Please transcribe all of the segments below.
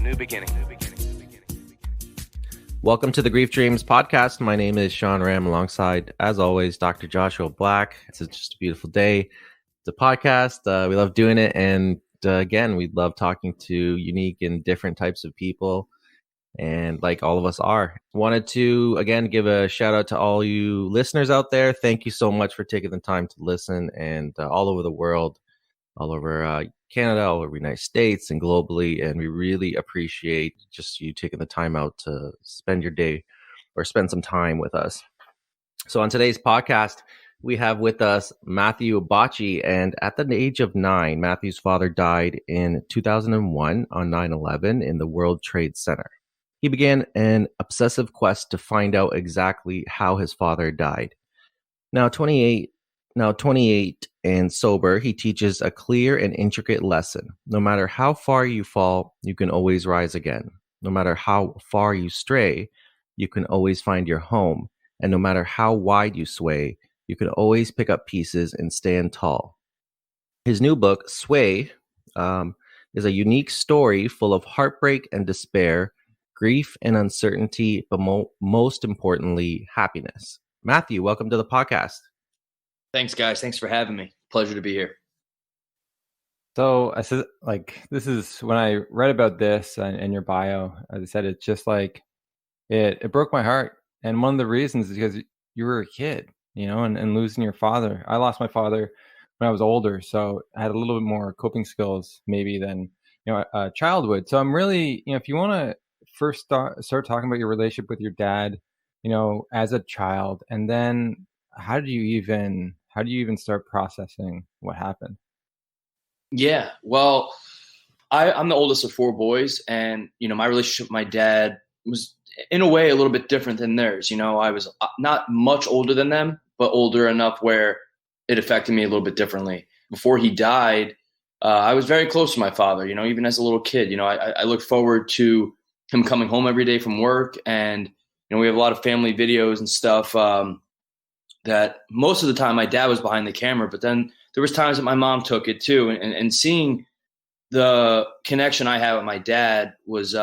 new beginning. Welcome to the Grief Dreams podcast. My name is Sean Ram alongside, as always, Dr. Joshua Black. It's just a beautiful day. It's a podcast. We love doing it. And again, we love talking to unique and different types of people. And like all of us are. Wanted to, again, give a shout out to all you listeners out there. Thank you so much for taking the time to listen, and all over the world, all over Canada, all over the United States and globally. And we really appreciate just you taking the time out to spend your day or spend some time with us. So on today's podcast, we have with us Matthew Bocchi. And at the age of 9, Matthew's father died in 2001 on 9/11 in the World Trade Center. He began an obsessive quest to find out exactly how his father died. Now 28 and sober, he teaches a clear and intricate lesson. No matter how far you fall, you can always rise again. No matter how far you stray, you can always find your home. And no matter how wide you sway, you can always pick up pieces and stand tall. His new book, Sway, is a unique story full of heartbreak and despair, grief and uncertainty, but most importantly, happiness. Matthew, welcome to the podcast. Thanks, guys. Thanks for having me. Pleasure to be here. So I said, this is when I read about this in your bio, as I said, it's just like, it broke my heart. And one of the reasons is because you were a kid, and losing your father. I lost my father when I was older, so I had a little bit more coping skills maybe than, a child would. So I'm really, if you want to first start talking about your relationship with your dad, as a child, and then how do you even start processing what happened? Yeah, well, I'm the oldest of 4 boys, and my relationship with my dad was in a way a little bit different than theirs. I was not much older than them, but older enough where it affected me a little bit differently. Before he died, I was very close to my father. Even as a little kid, I looked forward to him coming home every day from work, and we have a lot of family videos and stuff. That most of the time my dad was behind the camera, but then there was times that my mom took it too. And seeing the connection I had with my dad was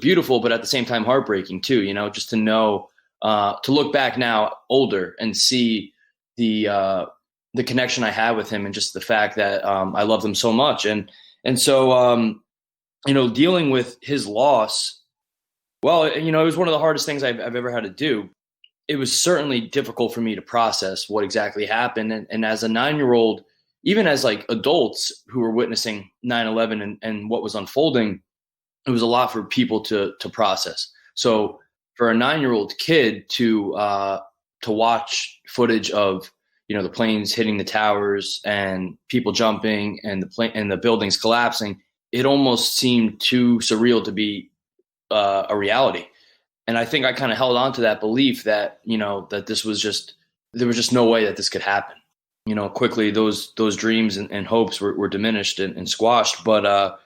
beautiful, but at the same time heartbreaking too, just to know, to look back now older and see the connection I had with him, and just the fact that I loved him so much. And so, dealing with his loss, well, it was one of the hardest things I've ever had to do. It was certainly difficult for me to process what exactly happened. And as a 9-year-old, even as like adults who were witnessing 9/11 and what was unfolding, it was a lot for people to process. So for a 9-year-old kid to watch footage of, the planes hitting the towers and people jumping and the buildings collapsing, it almost seemed too surreal to be a reality. And I think I kind of held on to that belief that, that there was just no way that this could happen. Quickly those dreams and hopes were diminished and squashed. But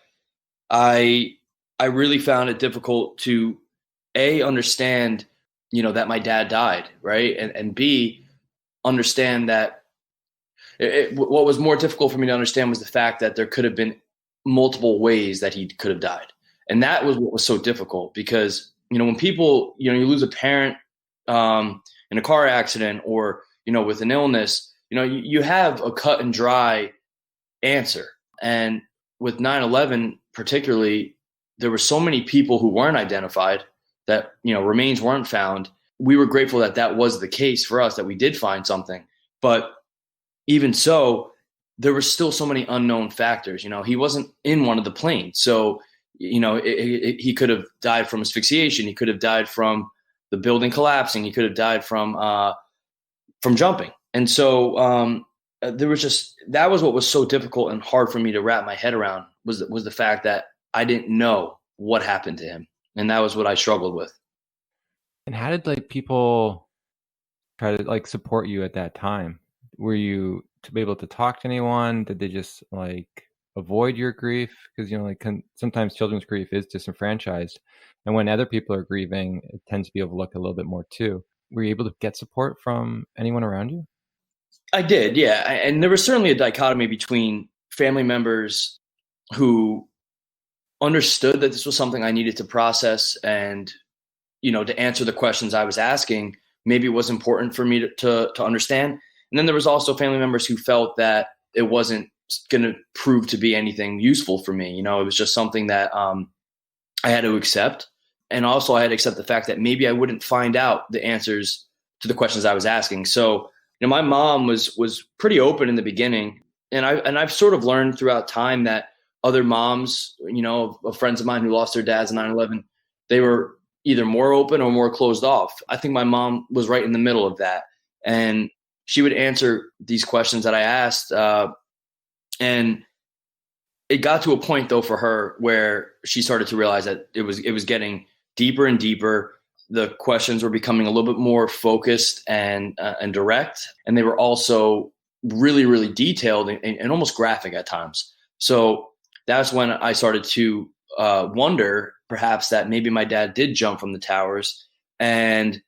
I really found it difficult to understand, that my dad died, right? And B, understand that what was more difficult for me to understand was the fact that there could have been multiple ways that he could have died. And that was what was so difficult, because when people, you lose a parent in a car accident or, with an illness, you have a cut and dry answer. And with 9/11 particularly, there were so many people who weren't identified, that, remains weren't found. We were grateful that that was the case for us, that we did find something. But even so, there were still so many unknown factors. He wasn't in one of the planes. So he could have died from asphyxiation. He could have died from the building collapsing. He could have died from jumping. And so that was what was so difficult and hard for me to wrap my head around, was the fact that I didn't know what happened to him. And that was what I struggled with. And how did people try to support you at that time? Were you to be able to talk to anyone? Did they just avoid your grief? Because sometimes children's grief is disenfranchised, and when other people are grieving, it tends to be overlooked a little bit more too. Were you able to get support from anyone around you? I did, yeah. And there was certainly a dichotomy between family members who understood that this was something I needed to process and, to answer the questions I was asking, maybe it was important for me to understand. And then there was also family members who felt that it wasn't going to prove to be anything useful for me. It was just something that I had to accept. And also I had to accept the fact that maybe I wouldn't find out the answers to the questions I was asking. So, my mom was pretty open in the beginning. And I've sort of learned throughout time that other moms, of friends of mine who lost their dads in 9/11, they were either more open or more closed off. I think my mom was right in the middle of that. And she would answer these questions that I asked. And it got to a point though for her where she started to realize that it was getting deeper and deeper. The questions were becoming a little bit more focused and direct. And they were also really, really detailed and almost graphic at times. So that's when I started to wonder perhaps that maybe my dad did jump from the towers, and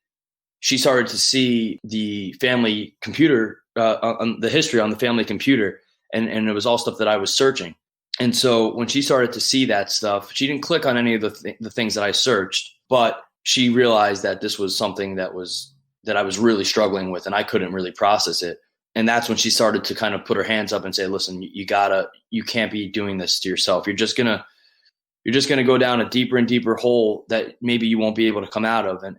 she started to see the family computer, on the history on the family computer, and it was all stuff that I was searching. And so when she started to see that stuff, she didn't click on any of the things that I searched, but she realized that this was something that I was really struggling with, and I couldn't really process it. And that's when she started to kind of put her hands up and say, listen, you can't be doing this to yourself. You're just going to go down a deeper and deeper hole that maybe you won't be able to come out of. And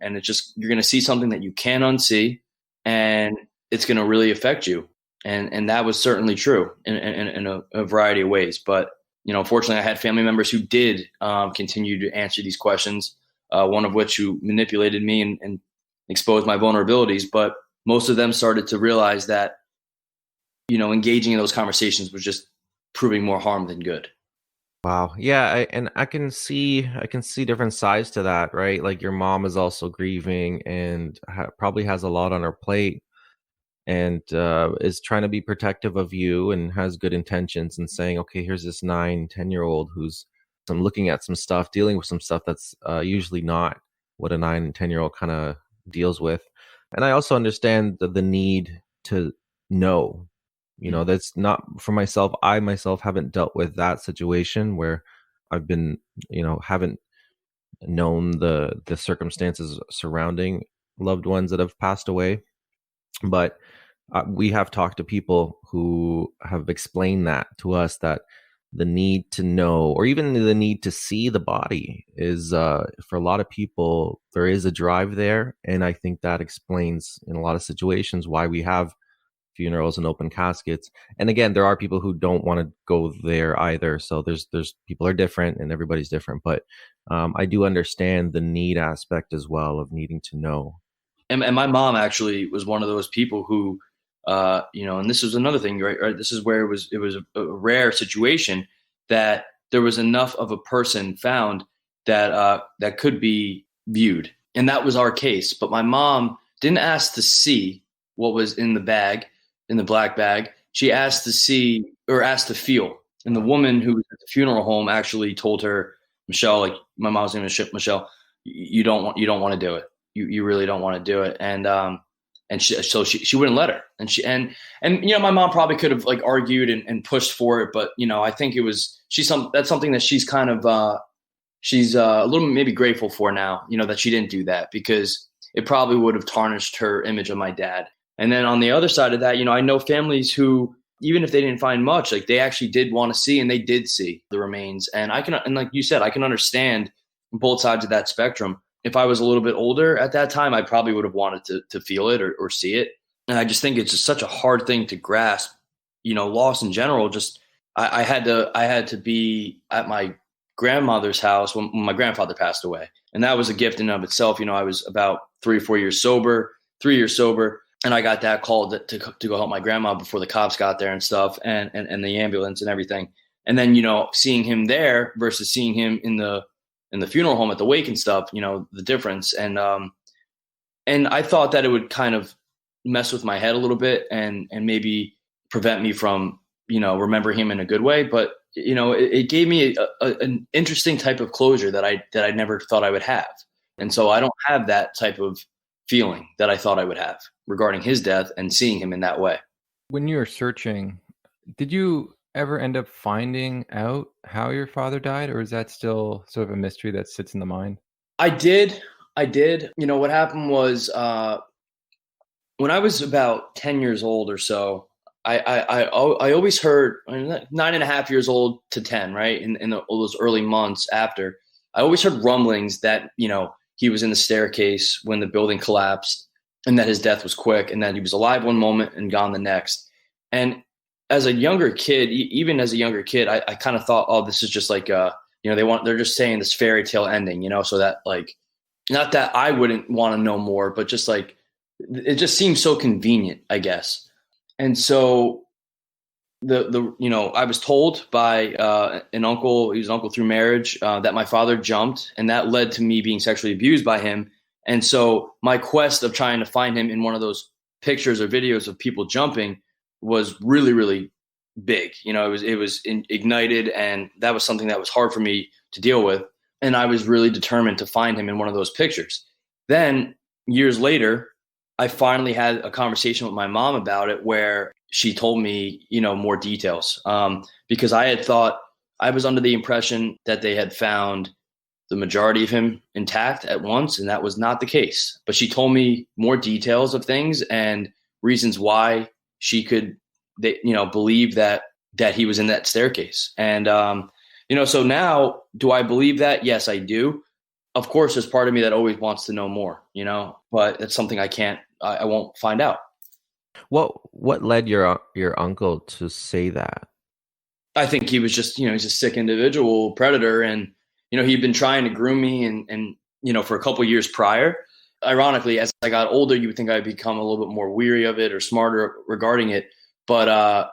you're going to see something that you can't unsee, and it's going to really affect you. And that was certainly true in a variety of ways. But, unfortunately I had family members who did continue to answer these questions, one of which who manipulated me and exposed my vulnerabilities. But most of them started to realize that, engaging in those conversations was just proving more harm than good. Wow. Yeah, I can see different sides to that, right? Like your mom is also grieving and probably has a lot on her plate, and is trying to be protective of you and has good intentions and saying, okay, here's this 9-10-year-old who's looking at some stuff, dealing with some stuff that's usually not what a 9-10-year-old kind of deals with. And I also understand the need to know. That's not for myself. I myself haven't dealt with that situation where I've been, haven't known the circumstances surrounding loved ones that have passed away. But we have talked to people who have explained that to us, that the need to know, or even the need to see the body is, for a lot of people, there is a drive there. And I think that explains in a lot of situations why we have funerals and open caskets. And again, there are people who don't want to go there either. So there's people are different and everybody's different. But I do understand the need aspect as well of needing to know. And my mom actually was one of those people who, and this was another thing, right? This is where it was a rare situation that there was enough of a person found that could be viewed. And that was our case. But my mom didn't ask to see what was in the bag, in the black bag. She asked to see, or asked to feel. And the woman who was at the funeral home actually told her, Michelle, like, my mom's going to ship Michelle, you don't want to do it. You really don't want to do it. And she wouldn't let her. And my mom probably could have like argued and pushed for it, but I think that's something that she's kind of she's a little maybe grateful for now, that she didn't do that, because it probably would have tarnished her image of my dad. And then on the other side of that, I know families who, even if they didn't find much, like they actually did want to see, and they did see the remains. And like you said, I can understand both sides of that spectrum. If I was a little bit older at that time, I probably would have wanted to feel it or see it. And I just think it's just such a hard thing to grasp, loss in general. Just, I had to be at my grandmother's house when my grandfather passed away. And that was a gift in and of itself. I was about 3 or 4 years sober, 3 years sober. And I got that call to go help my grandma before the cops got there and stuff, and the ambulance and everything. And then, seeing him there versus seeing him in the funeral home at the wake and stuff, the difference. And I thought that it would kind of mess with my head a little bit and maybe prevent me from, remember him in a good way. But, it gave me an interesting type of closure that I never thought I would have. And so I don't have that type of feeling that I thought I would have regarding his death and seeing him in that way. When you were searching, did you ever end up finding out how your father died, or is that still sort of a mystery that sits in the mind? I did. I did. What happened was when I was about 10 years old or so, I always heard 9.5 years old to 10, right? In those early months after, I always heard rumblings that, he was in the staircase when the building collapsed and that his death was quick and that he was alive one moment and gone the next. And as a younger kid, even as a younger kid, I kind of thought, oh, this is just like, they're just saying this fairy tale ending, so that like, not that I wouldn't want to know more, but just like, it just seems so convenient, I guess. And so I was told by an uncle, he was an uncle through marriage, that my father jumped, and that led to me being sexually abused by him. And so my quest of trying to find him in one of those pictures or videos of people jumping was really, really big. It was ignited, and that was something that was hard for me to deal with. And I was really determined to find him in one of those pictures. Then years later, I finally had a conversation with my mom about it where she told me, more details. Because I had thought, I was under the impression that they had found the majority of him intact at once, and that was not the case. But she told me more details of things and reasons why she could, believe that he was in that staircase. And, so now, do I believe that? Yes, I do. Of course, there's part of me that always wants to know more, but it's something I won't find out. What led your uncle to say that? I think he was just, he's a sick individual, predator, and he'd been trying to groom me and for a couple of years prior. Ironically, as I got older, you would think I'd become a little bit more weary of it or smarter regarding it, but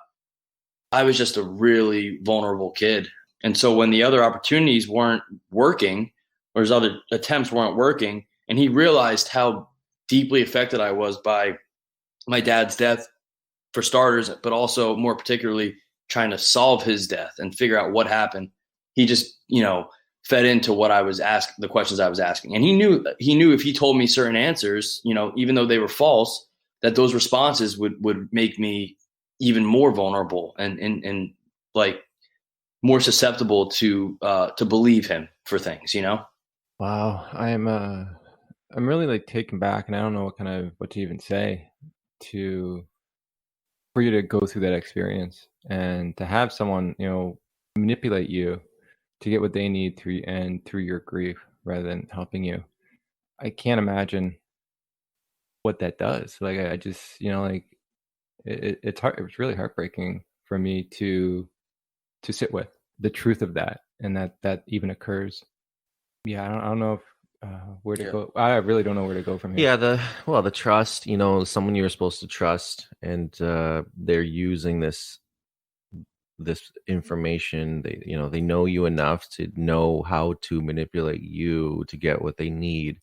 I was just a really vulnerable kid. And so when the other opportunities weren't working, or his other attempts weren't working, and he realized how deeply affected I was by my dad's death, for starters, but also more particularly trying to solve his death and figure out what happened, he just, fed into what I was asking, the questions I was asking. And he knew if he told me certain answers, even though they were false, that those responses would make me even more vulnerable and like more susceptible to believe him for things, Wow, I'm really like taken back, and I don't know what to even say for you to go through that experience and to have someone manipulate you to get what they need through your grief rather than helping you. I can't imagine what that does. Like I just like it's hard. It was really heartbreaking for me to sit with the truth of that, and that even occurs. Yeah, I don't know if where to go. I really don't know where to go from here. Yeah, the trust, someone you're supposed to trust, and they're using this information. They know you enough to know how to manipulate you to get what they need,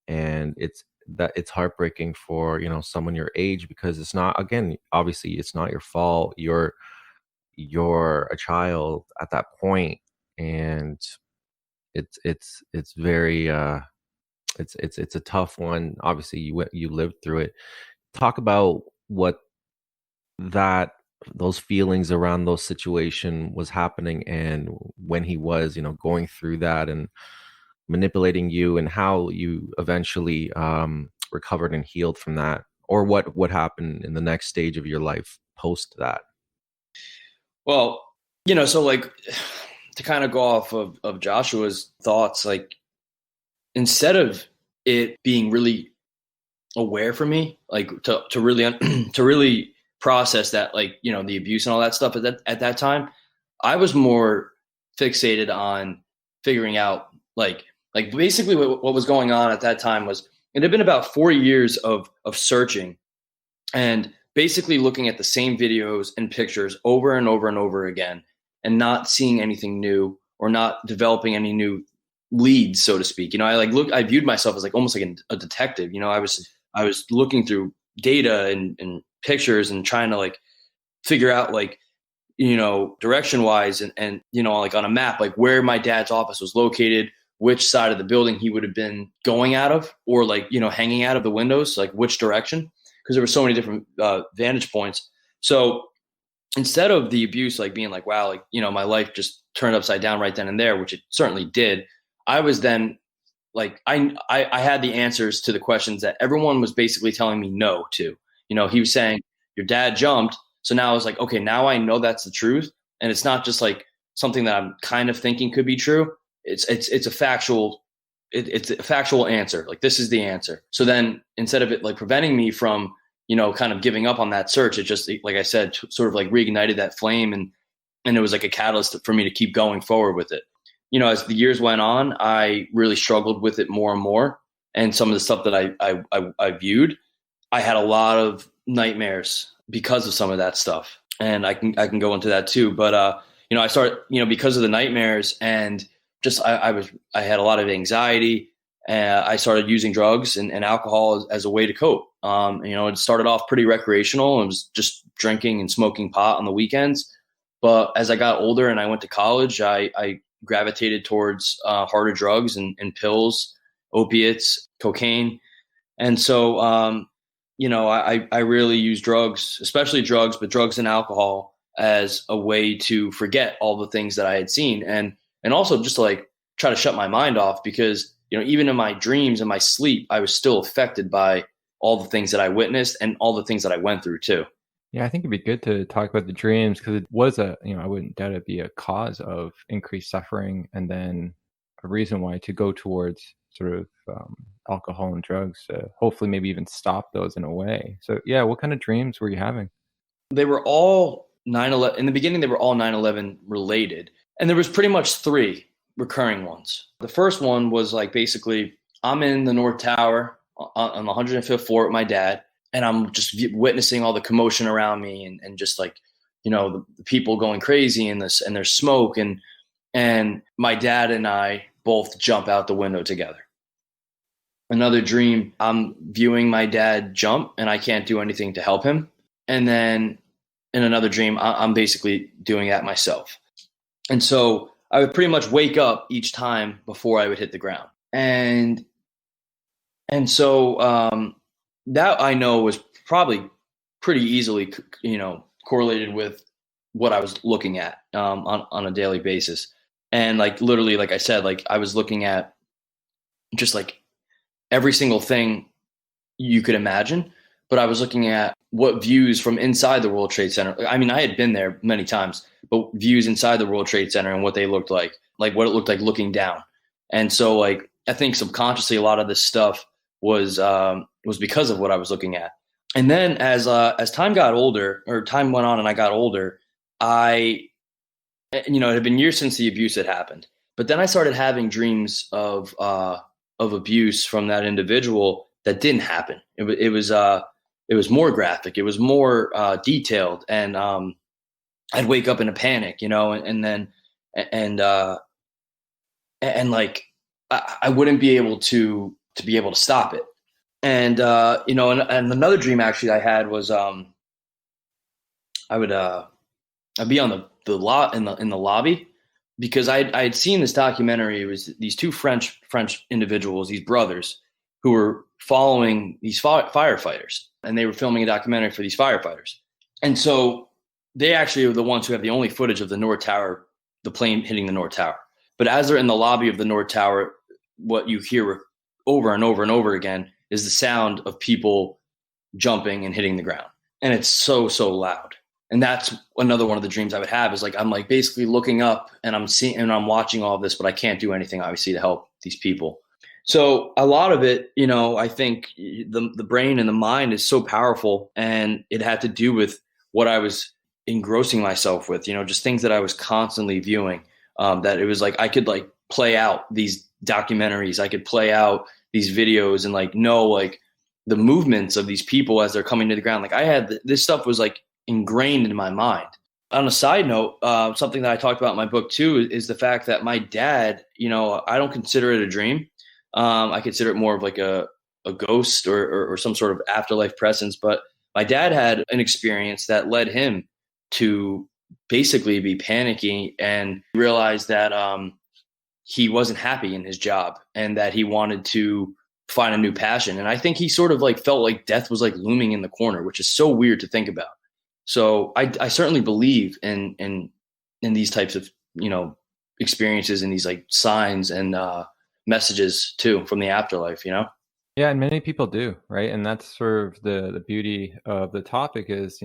and it's heartbreaking for someone your age, because it's not, again, obviously it's not your fault. You're a child at that point, and it's very it's a tough one. Obviously, you lived through it. Talk about what those feelings around those situation was happening, and when he was going through that and manipulating you, and how you eventually recovered and healed from that, or what happened in the next stage of your life post that. Well, so like to kind of go off of Joshua's thoughts, like instead of it being really aware for me, like to really process that, like, the abuse and all that stuff at that time, I was more fixated on figuring out like basically what was going on at that time was, it had been about 4 years of searching and basically looking at the same videos and pictures over and over and over again, and not seeing anything new or not developing any new leads, so to speak. I viewed myself as like almost like a detective. I was looking through data and pictures and trying to like figure out like, direction wise and like on a map, like where my dad's office was located, which side of the building he would have been going out of, or like, hanging out of the windows, like which direction, because there were so many different vantage points. So instead of the abuse, like being like, wow, like, my life just turned upside down right then and there, which it certainly did. I was then like, I had the answers to the questions that everyone was basically telling me no to. He was saying, your dad jumped. So now I was like, okay, now I know that's the truth. And it's not just like something that I'm kind of thinking could be true. It's a factual, it's a factual answer. Like, this is the answer. So then instead of it like preventing me from, kind of giving up on that search, it just, like I said, sort of like reignited that flame. And it was like a catalyst for me to keep going forward with it. As the years went on, I really struggled with it more and more. And some of the stuff that I viewed, I had a lot of nightmares because of some of that stuff. And I can go into that too. But, I started, because of the nightmares and just, I had a lot of anxiety. I started using drugs and alcohol as a way to cope. It started off pretty recreational. It was just drinking and smoking pot on the weekends. But as I got older and I went to college, I gravitated towards harder drugs and pills, opiates, cocaine. And so, I really use drugs, especially drugs, but drugs and alcohol as a way to forget all the things that I had seen. And also just to like try to shut my mind off because, even in my dreams and my sleep, I was still affected by all the things that I witnessed and all the things that I went through too. Yeah, I think it'd be good to talk about the dreams because it was I wouldn't doubt it'd be a cause of increased suffering and then a reason why to go towards sort of alcohol and drugs to hopefully maybe even stop those in a way. So yeah, what kind of dreams were you having? They were all 9/11. In the beginning, they were all 9/11 related. And there was pretty much 3 recurring ones. The first one was like, basically, I'm in the North Tower on the 105th floor with my dad. And I'm just witnessing all the commotion around me and just like, the people going crazy and there's smoke and my dad and I both jump out the window together. Another dream, I'm viewing my dad jump and I can't do anything to help him. And then in another dream, I'm basically doing that myself. And so I would pretty much wake up each time before I would hit the ground. And so that I know was probably pretty easily, correlated with what I was looking at on a daily basis. And like, literally, like I said, like I was looking at just like every single thing you could imagine, but I was looking at what views from inside the World Trade Center. I mean, I had been there many times, but views inside the World Trade Center and what they looked like what it looked like looking down. And so like, I think subconsciously a lot of this stuff was because of what I was looking at. And then as time got older, or time went on and I got older, it had been years since the abuse had happened. But then I started having dreams of abuse from that individual that didn't happen. It was more graphic. It was more detailed, and I'd wake up in a panic, and like I wouldn't be able to stop it. And and another dream actually I had was I'd be on the lot in the lobby because I had seen this documentary. It was these 2 French individuals, these brothers, who were following these firefighters, and they were filming a documentary for these firefighters. And so they actually are the ones who have the only footage of the North Tower, the plane hitting the North Tower. But as they're in the lobby of the North Tower, what you hear over and over and over again is the sound of people jumping and hitting the ground. And it's so, so loud. And that's another one of the dreams I would have is like, I'm like basically looking up and I'm seeing and I'm watching all of this, but I can't do anything obviously to help these people. So a lot of it, I think the brain and the mind is so powerful, and it had to do with what I was engrossing myself with, just things that I was constantly viewing, that it was like, I could like play out these documentaries. I could play out these videos and like know like the movements of these people as they're coming to the ground. Like I had this stuff was like ingrained in my mind. On a side note, something that I talked about in my book too is the fact that my dad, I don't consider it a dream. I consider it more of like a ghost or some sort of afterlife presence. But my dad had an experience that led him to basically be panicking and realize that he wasn't happy in his job and that he wanted to find a new passion. And I think he sort of like felt like death was like looming in the corner, which is so weird to think about. So I certainly believe in these types of, experiences and these like signs and messages too from the afterlife, Yeah, and many people do, right? And that's sort of the beauty of the topic is,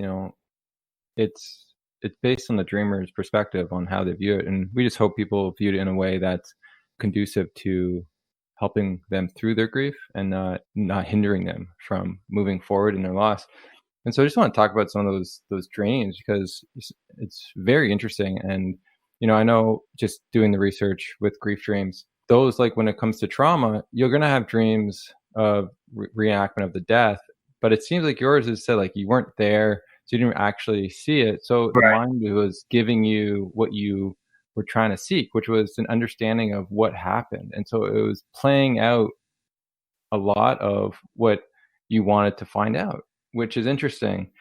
it's it's based on the dreamer's perspective on how they view it, and we just hope people view it in a way that's conducive to helping them through their grief and not hindering them from moving forward in their loss. And so I just want to talk about some of those dreams because it's very interesting. And I know just doing the research with grief dreams, those, like when it comes to trauma, you're going to have dreams of reenactment of the death, but it seems like yours is said like you weren't there, so you didn't actually see it. So the Right. mind was giving you what you were trying to seek, which was an understanding of what happened. And so it was playing out a lot of what you wanted to find out, which is interesting.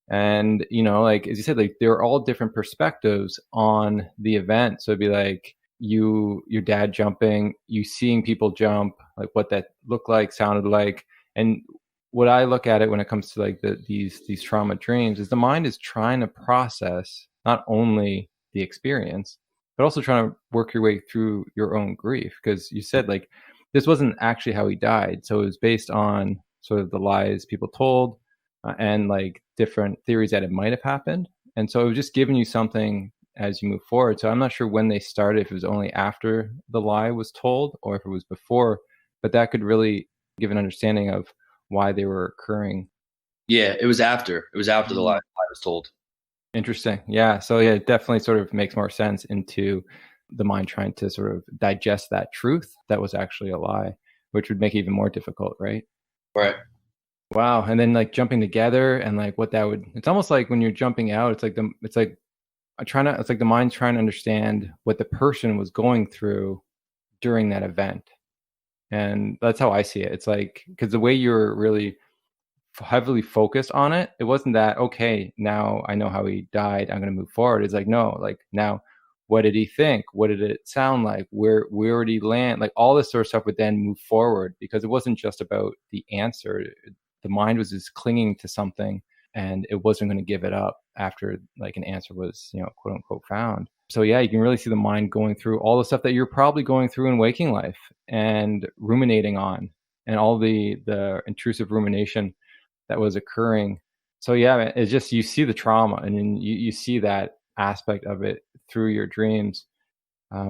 And, like, as you said, like there are all different perspectives on the event. So it'd be like your dad jumping, you seeing people jump, like what that looked like, sounded like. And what I look at it when it comes to like these trauma dreams is the mind is trying to process not only the experience, but also trying to work your way through your own grief. Because you said like this wasn't actually how he died. So it was based on sort of the lies people told and like different theories that it might have happened. And so it was just giving you something as you move forward. So I'm not sure when they started, if it was only after the lie was told or if it was before, but that could really give an understanding of why they were occurring. Yeah, it was after. It was after the lie I was told. Interesting. Yeah. So yeah, it definitely sort of makes more sense into the mind trying to sort of digest that truth that was actually a lie, which would make it even more difficult, right? Right. Wow. And then like jumping together and like what that would, it's almost like when you're jumping out, it's like it's like the mind's trying to understand what the person was going through during that event. And that's how I see it. It's like, because the way you're really heavily focused on it, it wasn't that, okay, now I know how he died, I'm going to move forward. It's like, no, like now, what did he think? What did it sound like? Where did he land? Like all this sort of stuff would then move forward because it wasn't just about the answer. The mind was just clinging to something and it wasn't going to give it up after like an answer was, quote unquote found. So yeah, you can really see the mind going through all the stuff that you're probably going through in waking life and ruminating on, and all the intrusive rumination that was occurring. So yeah, it's just, you see the trauma and then you see that aspect of it through your dreams,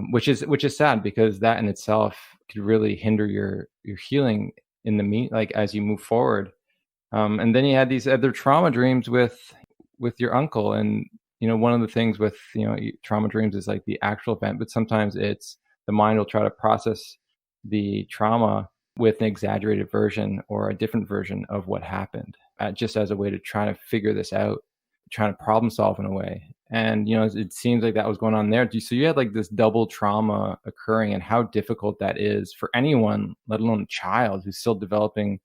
which is sad because that in itself could really hinder your healing in the like as you move forward. And then you had these other trauma dreams with your uncle. And one of the things with trauma dreams is like the actual event, but sometimes it's the mind will try to process the trauma with an exaggerated version or a different version of what happened, just as a way to try to figure this out, trying to problem solve in a way. And it seems like that was going on there. So you had like this double trauma occurring, and how difficult that is for anyone, let alone a child who's still developing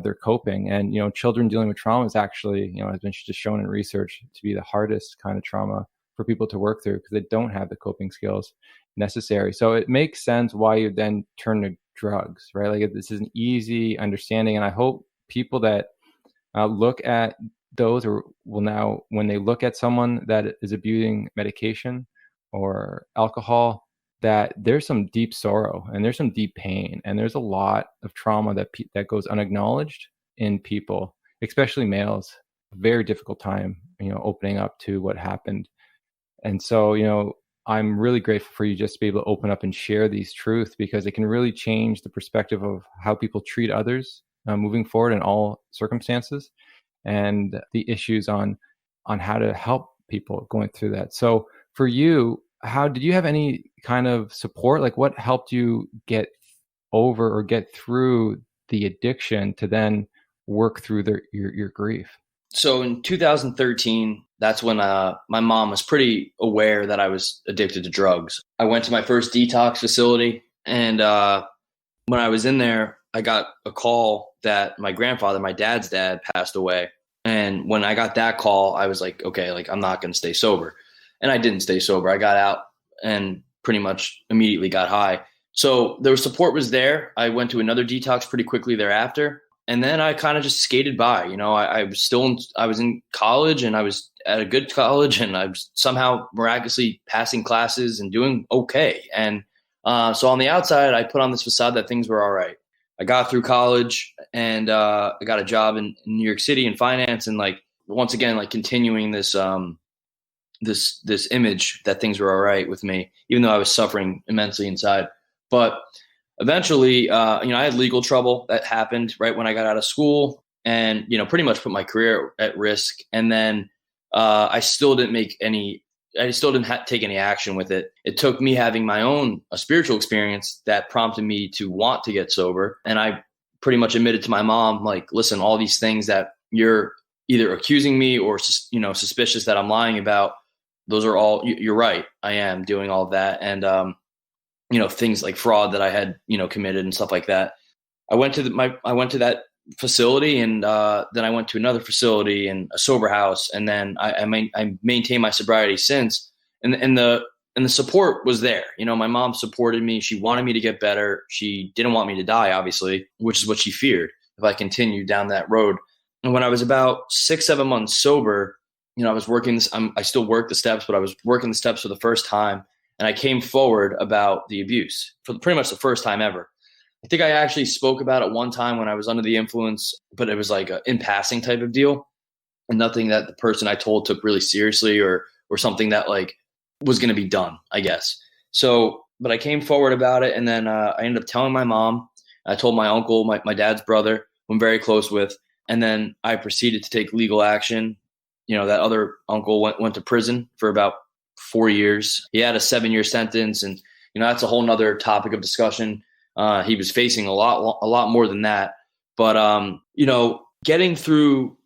their coping. And children dealing with trauma is actually has been just shown in research to be the hardest kind of trauma for people to work through because they don't have the coping skills necessary. So it makes sense why you then turn to drugs, right? Like this is an easy understanding. And I hope people that look at those, or will now, when they look at someone that is abusing medication or alcohol, that there's some deep sorrow and there's some deep pain and there's a lot of trauma that goes unacknowledged in people, especially males. Very difficult time, opening up to what happened. And so, I'm really grateful for you just to be able to open up and share these truths, because it can really change the perspective of how people treat others moving forward in all circumstances, and the issues on how to help people going through that. So for you, how did you have any kind of support? Like what helped you get over or get through the addiction to then work through your grief? So in 2013, that's when my mom was pretty aware that I was addicted to drugs. I went to my first detox facility, and when I was in there, I got a call that my grandfather, my dad's dad, passed away. And when I got that call, I was like, okay, like I'm not going to stay sober. And I didn't stay sober. I got out and pretty much immediately got high. So the support was there. I went to another detox pretty quickly thereafter. And then I kind of just skated by. I was in college, and I was at a good college, and I'm somehow miraculously passing classes and doing okay. And so on the outside, I put on this facade that things were all right. I got through college, and I got a job in New York City in finance, and like once again, like continuing this this image that things were all right with me, even though I was suffering immensely inside. But eventually, I had legal trouble that happened right when I got out of school, and pretty much put my career at risk. And then I still didn't take any action with it. It took me having my own a spiritual experience that prompted me to want to get sober. And I pretty much admitted to my mom, like, listen, all these things that you're either accusing me or suspicious that I'm lying about, those are all, you're right. I am doing all of that. And things like fraud that I had committed and stuff like that. I went to that facility, and then I went to another facility and a sober house, and then I maintained my sobriety since. And the support was there. My mom supported me. She wanted me to get better. She didn't want me to die, obviously, which is what she feared if I continued down that road. And when I was about 6-7 months sober, I was working this. I still work the steps, but I was working the steps for the first time, and I came forward about the abuse for pretty much the first time ever. I think I actually spoke about it one time when I was under the influence, but it was like an in passing type of deal, and nothing that the person I told took really seriously or something that like was going to be done, I guess. So, but I came forward about it, and then I ended up telling my mom. I told my uncle, my dad's brother, who I'm very close with, and then I proceeded to take legal action. That other uncle went to prison for about 4 years. He had a 7-year sentence, and that's a whole nother topic of discussion. He was facing a lot more than that. But getting to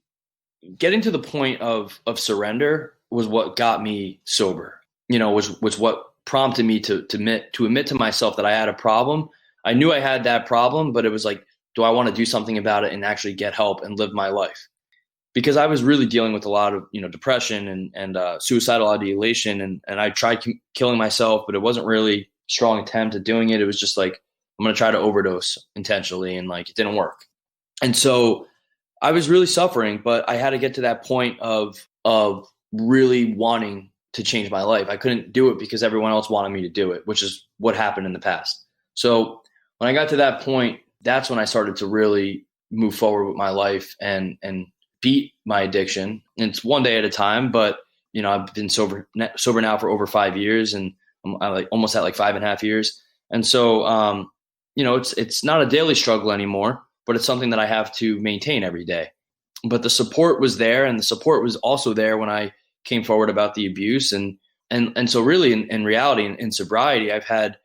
the point of surrender was what got me sober. Was what prompted me to admit to myself that I had a problem. I knew I had that problem, but it was like, do I want to do something about it and actually get help and live my life? Because I was really dealing with a lot of depression and suicidal ideation, and I tried killing myself, but it wasn't really a strong attempt at doing it. It was just like, I'm going to try to overdose intentionally, and like it didn't work. And so I was really suffering, but I had to get to that point of really wanting to change my life. I couldn't do it because everyone else wanted me to do it, which is what happened in the past. So when I got to that point, that's when I started to really move forward with my life and beat my addiction. And it's one day at a time, but I've been sober now for over 5 years, and I'm almost at 5.5 years. And so, it's not a daily struggle anymore, but it's something that I have to maintain every day. But the support was there, and the support was also there when I came forward about the abuse. And so really in reality, in sobriety, I've had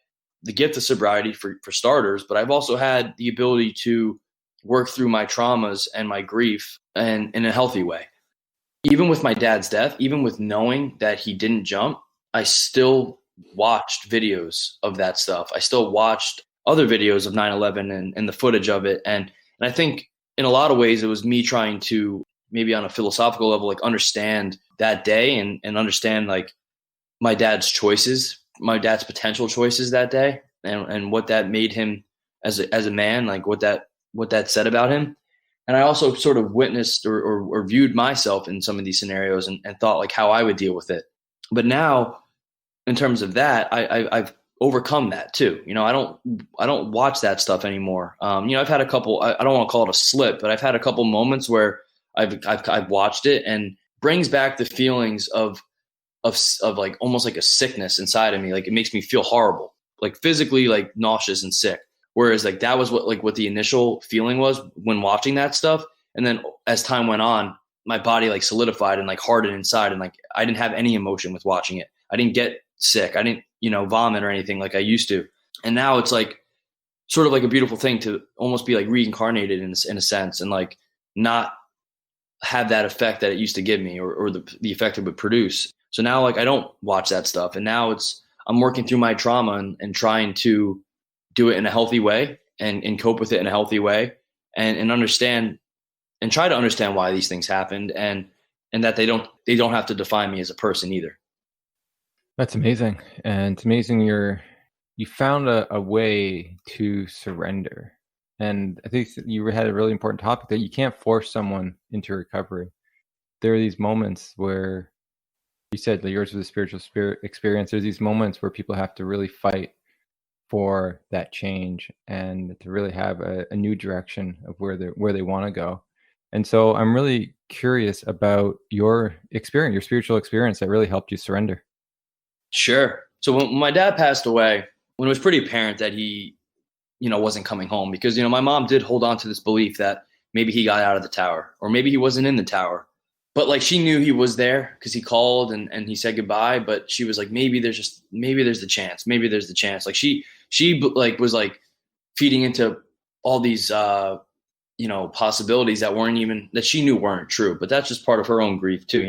the gift of sobriety for starters, but I've also had the ability to work through my traumas and my grief and in a healthy way. Even with my dad's death, even with knowing that he didn't jump, I still watched videos of that stuff. I still watched other videos of 9/11 and the footage of it. And I think in a lot of ways, it was me trying to, maybe on a philosophical level, understand that day and understand my dad's choices, my dad's potential choices that day, and what that made him as a man, what that said about him. And I also sort of witnessed or viewed myself in some of these scenarios and thought how I would deal with it. But now, in terms of that, I've overcome that too. I don't watch that stuff anymore. I've had a couple. I don't want to call it a slip, but I've had a couple moments where I've watched it, and brings back the feelings of almost like a sickness inside of me. It makes me feel horrible, physically nauseous and sick. Whereas that was what the initial feeling was when watching that stuff. And then as time went on, my body solidified and hardened inside. And I didn't have any emotion with watching it. I didn't get sick. I didn't, vomit or anything like I used to. And now it's sort of a beautiful thing to almost be reincarnated in a sense, and not have that effect that it used to give me or the effect it would produce. So now I don't watch that stuff. And now I'm working through my trauma and trying to do it in a healthy way and cope with it in a healthy way and understand and try to understand why these things happened and that they don't have to define me as a person either. That's amazing. And it's amazing you found a way to surrender. And I think you had a really important topic that you can't force someone into recovery. there are these moments where you said that yours was a spiritual spirit experience. There's these moments where people have to really fight for that change and to really have a new direction of where they want to go. And so I'm really curious about your experience, your spiritual experience that really helped you surrender. Sure. So when my dad passed away, when it was pretty apparent that he, wasn't coming home, because, my mom did hold on to this belief that maybe he got out of the tower or maybe he wasn't in the tower. But like she knew he was there because he called and he said goodbye. But she was like, maybe there's the chance. Maybe there's the chance. Like she like was like feeding into all these, possibilities that she knew weren't true. But that's just part of her own grief too,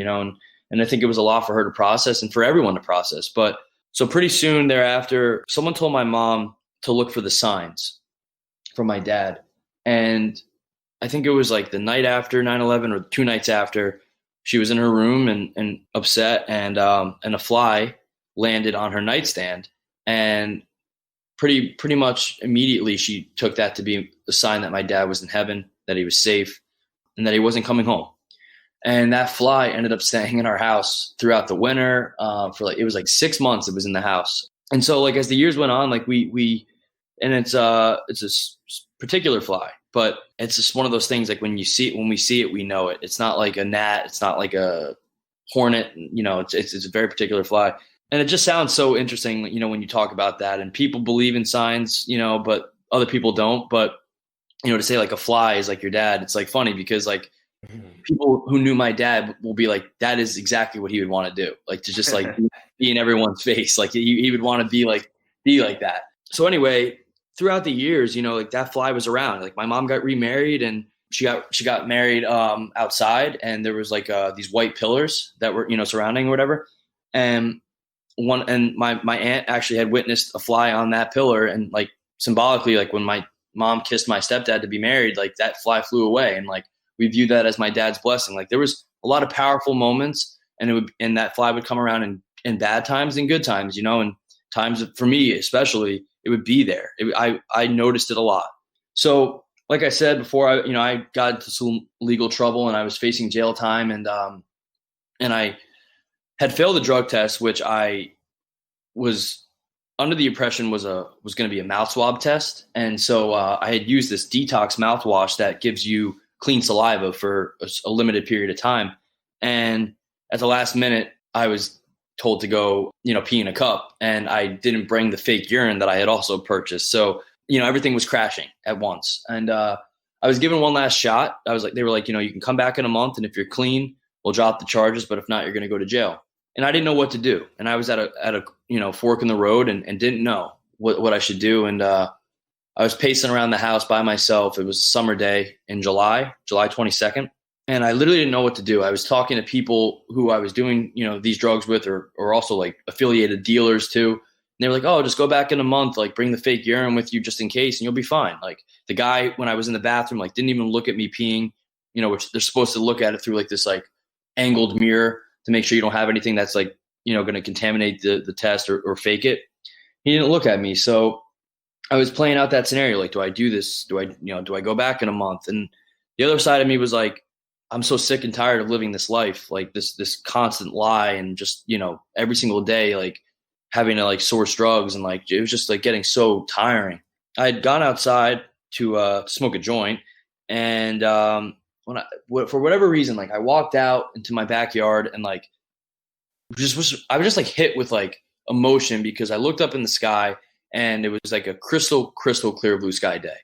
and I think it was a lot for her to process and for everyone to process. But so pretty soon thereafter, someone told my mom to look for the signs from my dad. And I think it was like the night after 9/11 or 2 nights after, she was in her room and upset, and a fly landed on her nightstand. And pretty much immediately she took that to be a sign that my dad was in heaven, that he was safe, and that he wasn't coming home. And that fly ended up staying in our house throughout the winter for it was like 6 months it was in the house. And so like as the years went on, like we and it's a particular fly, but it's just one of those things like when we see it, we know it. It's not like a gnat. It's not like a hornet. It's a very particular fly. And it just sounds so interesting, when you talk about that, and people believe in signs, but other people don't. But, to say like a fly is like your dad, it's like funny because like people who knew my dad will be like, that is exactly what he would want to do. Like to just like be in everyone's face. Like he would want to be like that. So anyway, throughout the years, like that fly was around. Like my mom got remarried and she got married outside, and there was like these white pillars that were, surrounding or whatever. And my aunt actually had witnessed a fly on that pillar, and like symbolically, like when my mom kissed my stepdad to be married, like that fly flew away, and like we view that as my dad's blessing. Like there was a lot of powerful moments, and that fly would come around in bad times and good times, and times for me especially, it would be there. I noticed it a lot. So like I said before, I got into some legal trouble and I was facing jail time, and I had failed the drug test, which I was under the impression was going to be a mouth swab test. And so I had used this detox mouthwash that gives you clean saliva for a limited period of time. And at the last minute, I was told to go, pee in a cup, and I didn't bring the fake urine that I had also purchased. So, everything was crashing at once. And I was given one last shot. They were like, you can come back in a month, and if you're clean, we'll drop the charges, but if not, you're going to go to jail. And I didn't know what to do. And I was at a fork in the road and didn't know what I should do. And I was pacing around the house by myself. It was a summer day in July 22nd. And I literally didn't know what to do. I was talking to people who I was doing, these drugs with, or also like affiliated dealers too. And they were like, oh, just go back in a month, like bring the fake urine with you just in case, and you'll be fine. Like the guy, when I was in the bathroom, like didn't even look at me peeing, which they're supposed to look at it through like this like angled mirror to make sure you don't have anything that's like, going to contaminate the test or fake it. He didn't look at me. So I was playing out that scenario. Like, do I do this? Do I go back in a month? And the other side of me was like, I'm so sick and tired of living this life, like this constant lie, and just, every single day, like having to like source drugs, and like, it was just like getting so tiring. I had gone outside to smoke a joint, and for whatever reason, like I walked out into my backyard, and like I was just like hit with like emotion, because I looked up in the sky and it was like a crystal clear blue sky day,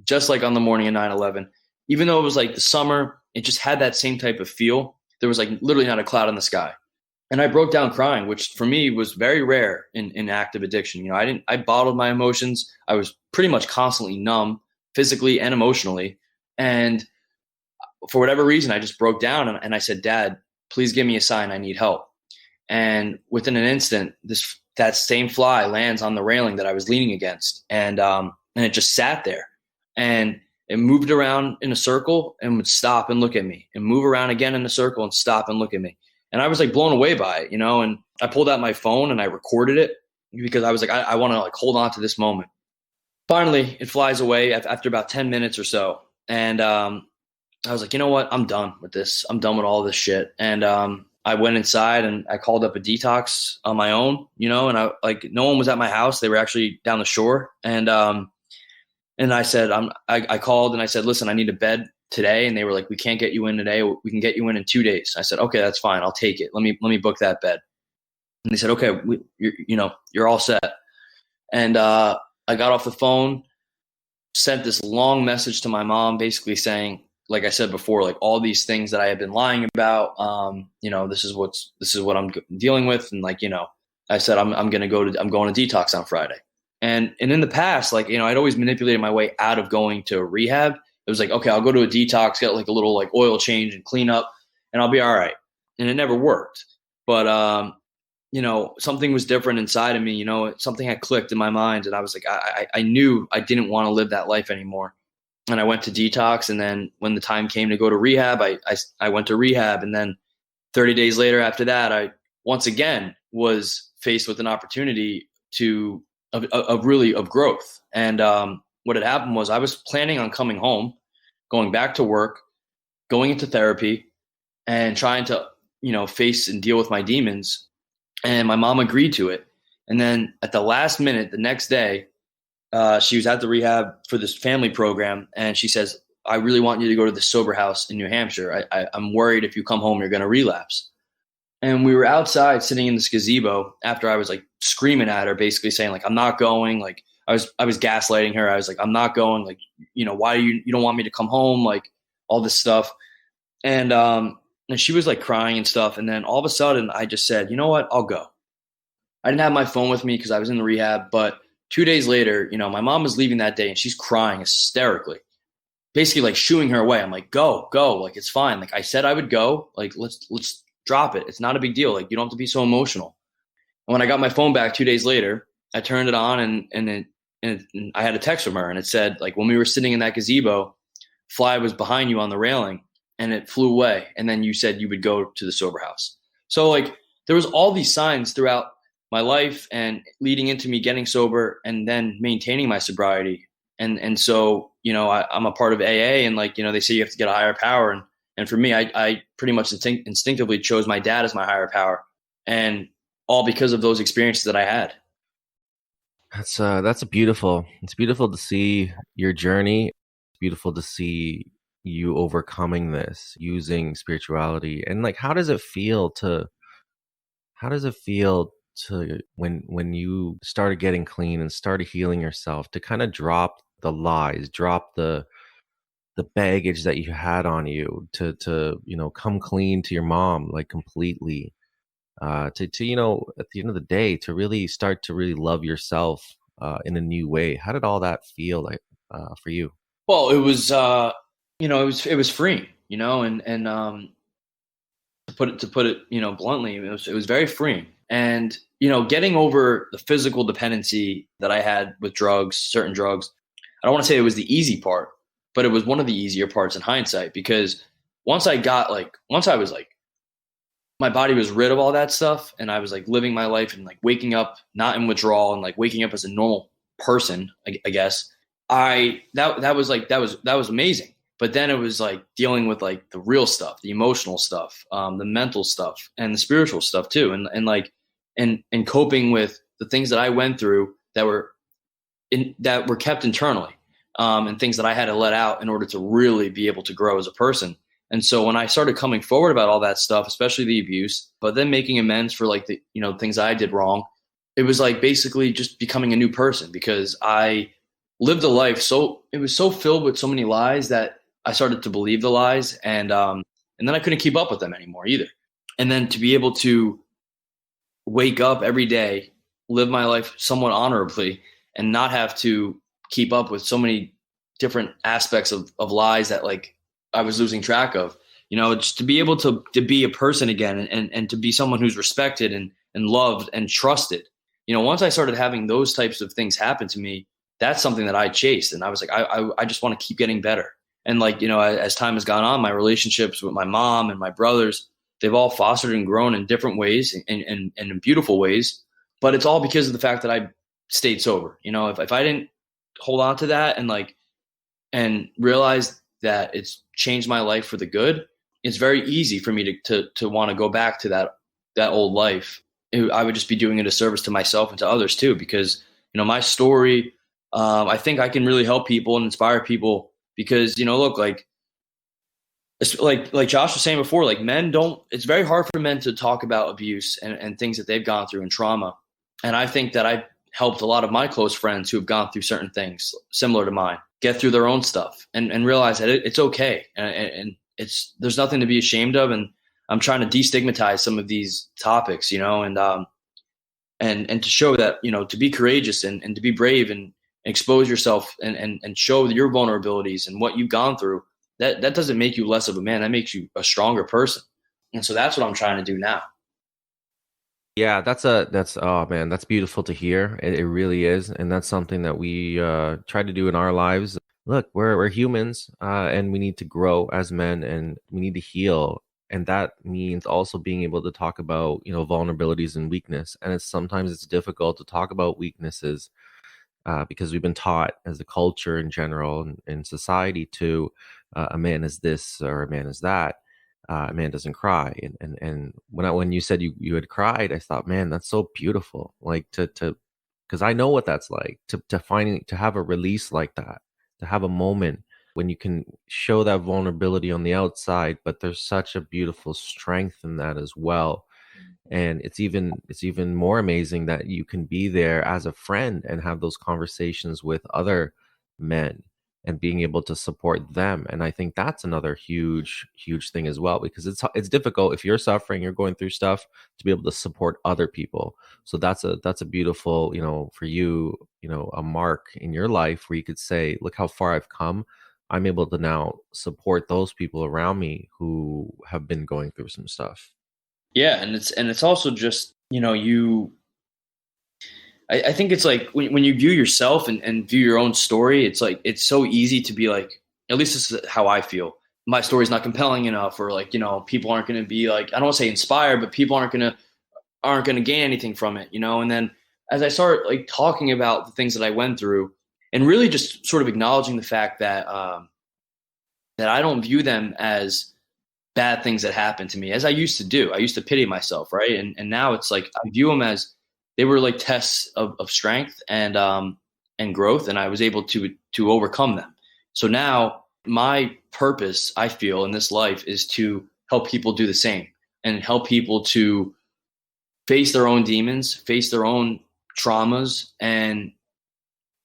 just like on the morning of 9/11. Even though it was like the summer, it just had that same type of feel. There was like literally not a cloud in the sky. And I broke down crying, which for me was very rare in active addiction. I bottled my emotions. I was pretty much constantly numb, physically and emotionally. And for whatever reason, I just broke down, and I said, Dad, please give me a sign. I need help. And within an instant, that same fly lands on the railing that I was leaning against. And it just sat there. And it moved around in a circle and would stop and look at me, and move around again in a circle and stop and look at me. And I was like blown away by it, and I pulled out my phone and I recorded it, because I was like, I want to like hold on to this moment. Finally, it flies away after about 10 minutes or so. And I was like, you know what? I'm done with this. I'm done with all this shit. And I went inside and I called up a detox on my own, and I like no one was at my house. They were actually down the shore. And I said, I called and I said, listen, I need a bed today. And they were like, we can't get you in today. We can get you in 2 days. I said, okay, that's fine. I'll take it. Let me book that bed. And they said, okay, you're all set. And I got off the phone, sent this long message to my mom, basically saying, like I said before, like all these things that I had been lying about, this is what I'm dealing with. And like, I said, I'm going to detox on Friday. And in the past, like, I'd always manipulated my way out of going to rehab. It was like, okay, I'll go to a detox, get like a little like oil change and clean up and I'll be all right. And it never worked. But, something was different inside of me, something had clicked in my mind. And I was like, I knew I didn't want to live that life anymore. And I went to detox. And then when the time came to go to rehab, I went to rehab. And then 30 days later after that, I once again was faced with an opportunity of growth. And what had happened was I was planning on coming home, going back to work, going into therapy and trying to, face and deal with my demons. And my mom agreed to it. And then at the last minute, the next day, she was at the rehab for this family program. And she says, I really want you to go to the sober house in New Hampshire. I'm worried if you come home, you're going to relapse. And we were outside sitting in this gazebo after I was like screaming at her, basically saying like, I'm not going. Like I was gaslighting her. I was like, I'm not going. Like, why you don't want me to come home? Like all this stuff. And she was like crying and stuff. And then all of a sudden I just said, you know what? I'll go. I didn't have my phone with me because I was in the rehab, but 2 days later, my mom was leaving that day and she's crying hysterically, basically like shooing her away. I'm like, go, like, it's fine. Like I said, I would go, like, let's drop it. It's not a big deal. Like you don't have to be so emotional. And when I got my phone back 2 days later, I turned it on and I had a text from her and it said like, when we were sitting in that gazebo, fly was behind you on the railing and it flew away. And then you said you would go to the sober house. So like there was all these signs throughout my life and leading into me getting sober and then maintaining my sobriety. And so, I'm a part of AA and like, they say you have to get a higher power. And for me, I pretty much instinctively chose my dad as my higher power, and all because of those experiences that I had. It's beautiful to see your journey. It's beautiful to see you overcoming this using spirituality. And like, how does it feel to when you started getting clean and started healing yourself, to kind of drop the lies, drop the baggage that you had on you, to come clean to your mom, like completely, to at the end of the day, to really start to really love yourself in a new way? How did all that feel like for you? Well, it was it was freeing, and to put it bluntly, it was very freeing. And getting over the physical dependency that I had with certain drugs, I don't want to say it was the easy part, but it was one of the easier parts in hindsight, because once I was like, my body was rid of all that stuff and I was like living my life and like waking up, not in withdrawal, and like waking up as a normal person, I guess, that was amazing. But then it was like dealing with like the real stuff, the emotional stuff, the mental stuff, and the spiritual stuff too. And coping with the things that I went through that were kept internally, and things that I had to let out in order to really be able to grow as a person. And so when I started coming forward about all that stuff, especially the abuse, but then making amends for like the, things I did wrong, it was like basically just becoming a new person, because I lived a life it was so filled with so many lies that I started to believe the lies, and then I couldn't keep up with them anymore either. And then to be able to wake up every day, live my life somewhat honorably, and not have to keep up with so many different aspects of lies that like I was losing track of, just to be able to be a person again, and to be someone who's respected and loved and trusted. Once I started having those types of things happen to me, that's something that I chased. And I was like, I just want to keep getting better. And like, as time has gone on, my relationships with my mom and my brothers, they've all fostered and grown in different ways and in beautiful ways. But it's all because of the fact that I stayed sober. If I didn't hold on to that and realize that it's changed my life for the good, it's very easy for me to want to go back to that old life. I would just be doing a disservice to myself and to others too, because my story, I think I can really help people and inspire people because look, like it's like Josh was saying before, like men don't. It's very hard for men to talk about abuse and things that they've gone through and trauma. And I think that I helped a lot of my close friends who have gone through certain things similar to mine get through their own stuff and realize that it's okay and there's nothing to be ashamed of. And I'm trying to destigmatize some of these topics, and to show that to be courageous and to be brave and expose yourself and show your vulnerabilities and what you've gone through. That doesn't make you less of a man. That makes you a stronger person. And so that's what I'm trying to do now. Yeah, oh man, that's beautiful to hear. It really is, and that's something that we try to do in our lives. Look, we're humans, and we need to grow as men, and we need to heal, and that means also being able to talk about vulnerabilities and weakness. And sometimes it's difficult to talk about weaknesses because we've been taught as a culture in general and in society to a man is this or a man is that. A man doesn't cry, and when you said you had cried, I thought, man, that's so beautiful. Like to because I know what that's like to have a release like that, to have a moment when you can show that vulnerability on the outside, but there's such a beautiful strength in that as well. And it's even more amazing that you can be there as a friend and have those conversations with other men and being able to support them. And I think that's another huge thing as well, because it's difficult if you're suffering, you're going through stuff, to be able to support other people. So that's a beautiful, for you, a mark in your life where you could say, look how far I've come. I'm able to now support those people around me who have been going through some stuff. Yeah, and it's also just I think it's like when you view yourself and view your own story, it's like it's so easy to be like, at least this is how I feel. My story's not compelling enough, or like people aren't going to be like, I don't want to say inspired, but people aren't going to gain anything from it, And then as I start like talking about the things that I went through, and really just sort of acknowledging the fact that that I don't view them as bad things that happened to me as I used to do. I used to pity myself, right? And now it's like I view them as they were like tests of strength and growth, and I was able to overcome them. So now my purpose, I feel, in this life is to help people do the same and help people to face their own demons, face their own traumas and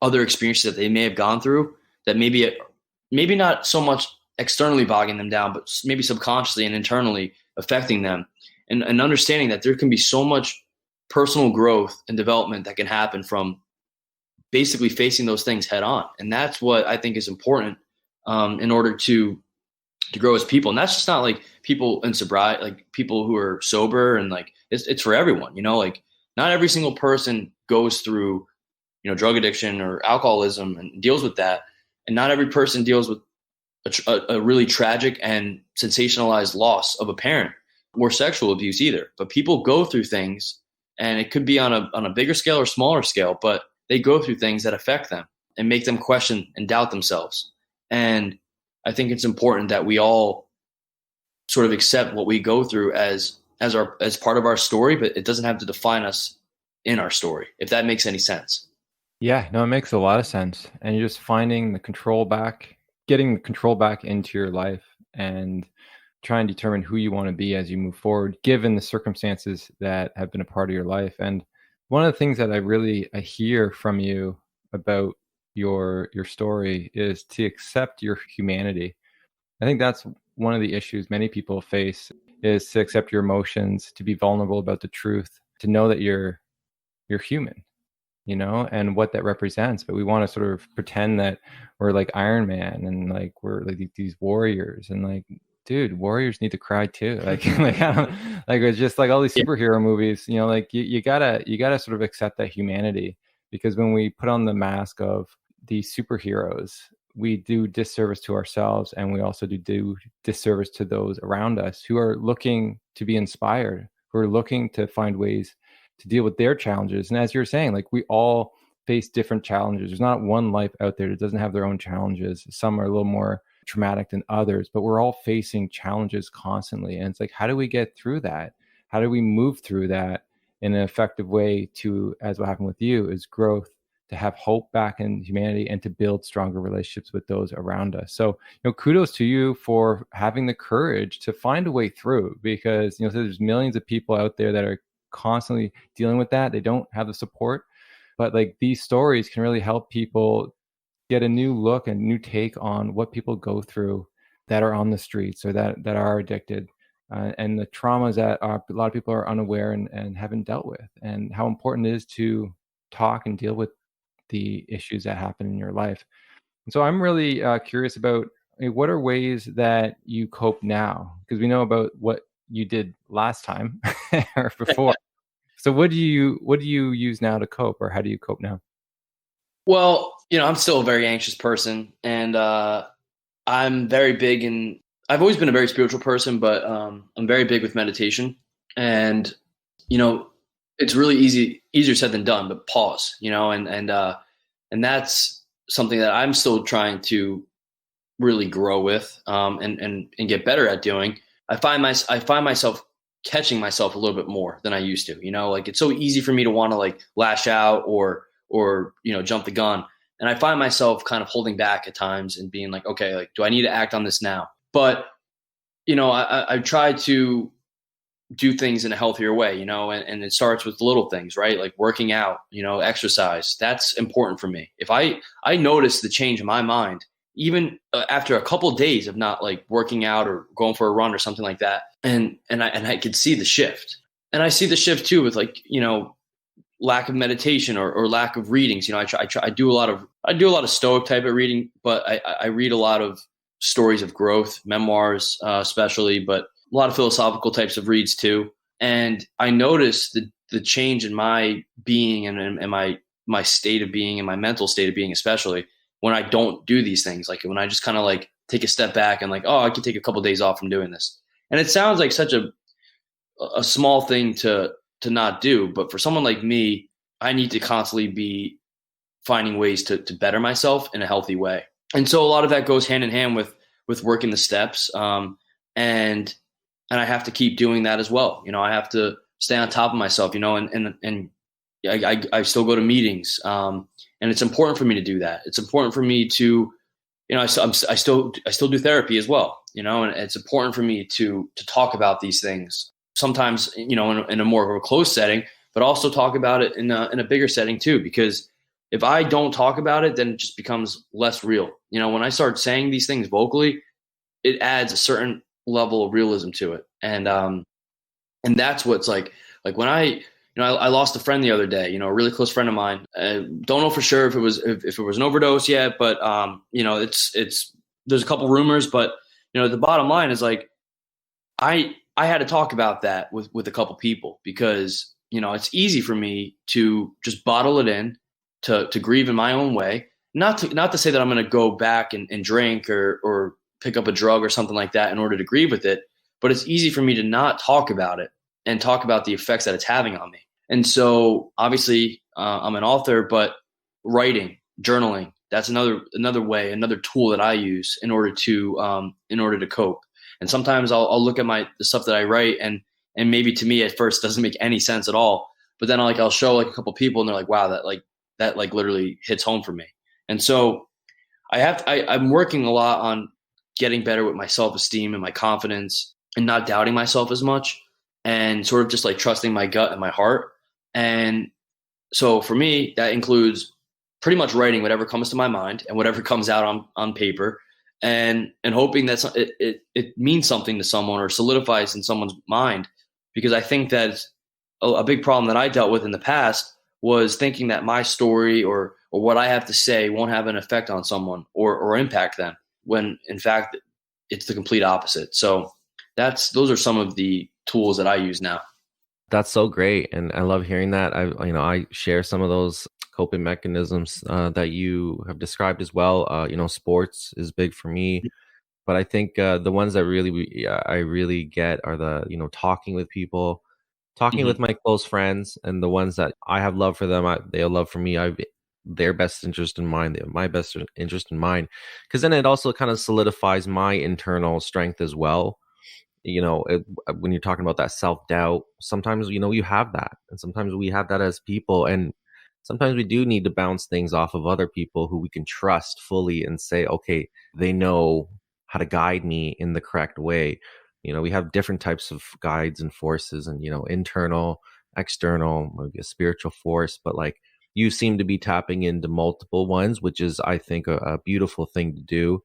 other experiences that they may have gone through that maybe not so much externally bogging them down, but maybe subconsciously and internally affecting them, and understanding that there can be so much personal growth and development that can happen from basically facing those things head on. And that's what I think is important in order to grow as people. And that's just not like people in sobriety, like people who are sober, and like it's for everyone, like not every single person goes through, drug addiction or alcoholism and deals with that. And not every person deals with a really tragic and sensationalized loss of a parent or sexual abuse either. But people go through things, and it could be on a bigger scale or smaller scale, but they go through things that affect them and make them question and doubt themselves. And I think it's important that we all sort of accept what we go through as part of our story, but it doesn't have to define us in our story, if that makes any sense. Yeah, no, it makes a lot of sense. And you're just finding the control back, getting the control back into your life, and try and determine who you want to be as you move forward, given the circumstances that have been a part of your life. And one of the things that I hear from you about your story is to accept your humanity. I think that's one of the issues many people face, is to accept your emotions, to be vulnerable about the truth, to know that you're human, and what that represents. But we want to sort of pretend that we're like Iron Man and like we're like these warriors, and like, dude, warriors need to cry too. Like, like it's just like all these superhero movies, like you gotta sort of accept that humanity, because when we put on the mask of these superheroes, we do disservice to ourselves, and we also do disservice to those around us who are looking to be inspired, who are looking to find ways to deal with their challenges. And as you're saying, like, we all face different challenges. There's not one life out there that doesn't have their own challenges. Some are a little more traumatic than others, but we're all facing challenges constantly. And it's like, how do we get through that? How do we move through that in an effective way to, as what happened with you, is growth, to have hope back in humanity, and to build stronger relationships with those around us. So, kudos to you for having the courage to find a way through, because, so there's millions of people out there that are constantly dealing with that. They don't have the support, but like these stories can really help people get a new look and new take on what people go through that are on the streets or that are addicted, and the traumas that a lot of people are unaware and haven't dealt with, and how important it is to talk and deal with the issues that happen in your life. And so I'm really curious about, what are ways that you cope now? Because we know about what you did last time or before. So what do you use now to cope, or how do you cope now? Well, I'm still a very anxious person, and I'm very big in. I've always been a very spiritual person, but I'm very big with meditation, and it's really easier said than done. But pause, and that's something that I'm still trying to really grow with, and get better at doing. I find myself catching myself a little bit more than I used to. Like it's so easy for me to want to like lash out or jump the gun. And I find myself kind of holding back at times and being like, okay, like, do I need to act on this now? But, I try to do things in a healthier way, and it starts with little things, right? Like working out, exercise. That's important for me. If I notice the change in my mind, even after a couple of days of not like working out or going for a run or something like that, and I could see the shift. And I see the shift too with like, lack of meditation or lack of readings. I do a lot of Stoic type of reading, but I read a lot of stories of growth, memoirs, especially, but a lot of philosophical types of reads too. And I noticed the change in my being and my state of being and my mental state of being, especially when I don't do these things. Like when I just kind of like take a step back and like, oh, I could take a couple of days off from doing this. And it sounds like such a small thing to not do, but for someone like me, I need to constantly be finding ways to better myself in a healthy way. And so a lot of that goes hand in hand with working the steps, and I have to keep doing that as well. I have to stay on top of myself, and I still go to meetings, and it's important for me to do that. It's important for me to, I still do therapy as well, and it's important for me to talk about these things. Sometimes, in a more of a closed setting, but also talk about it in a bigger setting too, because if I don't talk about it, then it just becomes less real. When I start saying these things vocally, it adds a certain level of realism to it. And that's what's like when I lost a friend the other day, a really close friend of mine. Don't know for sure if it was an overdose yet, but it's there's a couple rumors, but the bottom line is like, I had to talk about that with a couple people, because, it's easy for me to just bottle it in, to grieve in my own way. Not to say that I'm going to go back and drink or pick up a drug or something like that in order to grieve with it. But it's easy for me to not talk about it and talk about the effects that it's having on me. And so obviously I'm an author, but writing, journaling, that's another way, another tool that I use in order to cope. And sometimes I'll look at the stuff that I write, and maybe to me at first doesn't make any sense at all. But then I'll show like a couple people, and they're like, wow, that literally hits home for me. And so I'm working a lot on getting better with my self-esteem and my confidence, and not doubting myself as much, and sort of just like trusting my gut and my heart. And so for me, that includes pretty much writing whatever comes to my mind and whatever comes out on paper. And hoping that it means something to someone or solidifies in someone's mind, because I think that a big problem that I dealt with in the past was thinking that my story or what I have to say won't have an effect on someone or impact them, when in fact it's the complete opposite. So those are some of the tools that I use now. That's so great, and I love hearing that. I share some of those coping mechanisms that you have described as well. Sports is big for me, but I think the ones that I really get are the talking with people, talking with my close friends, and the ones that I have love for them, they have love for me. their best interest in mind, they have my best interest in mind, because then it also kind of solidifies my internal strength as well. When you're talking about that self-doubt, sometimes you have that, and sometimes we have that as people, and sometimes we do need to bounce things off of other people who we can trust fully and say, okay, they know how to guide me in the correct way. We have different types of guides and forces, and internal, external, maybe a spiritual force, but like, you seem to be tapping into multiple ones, which is, I think, a beautiful thing to do,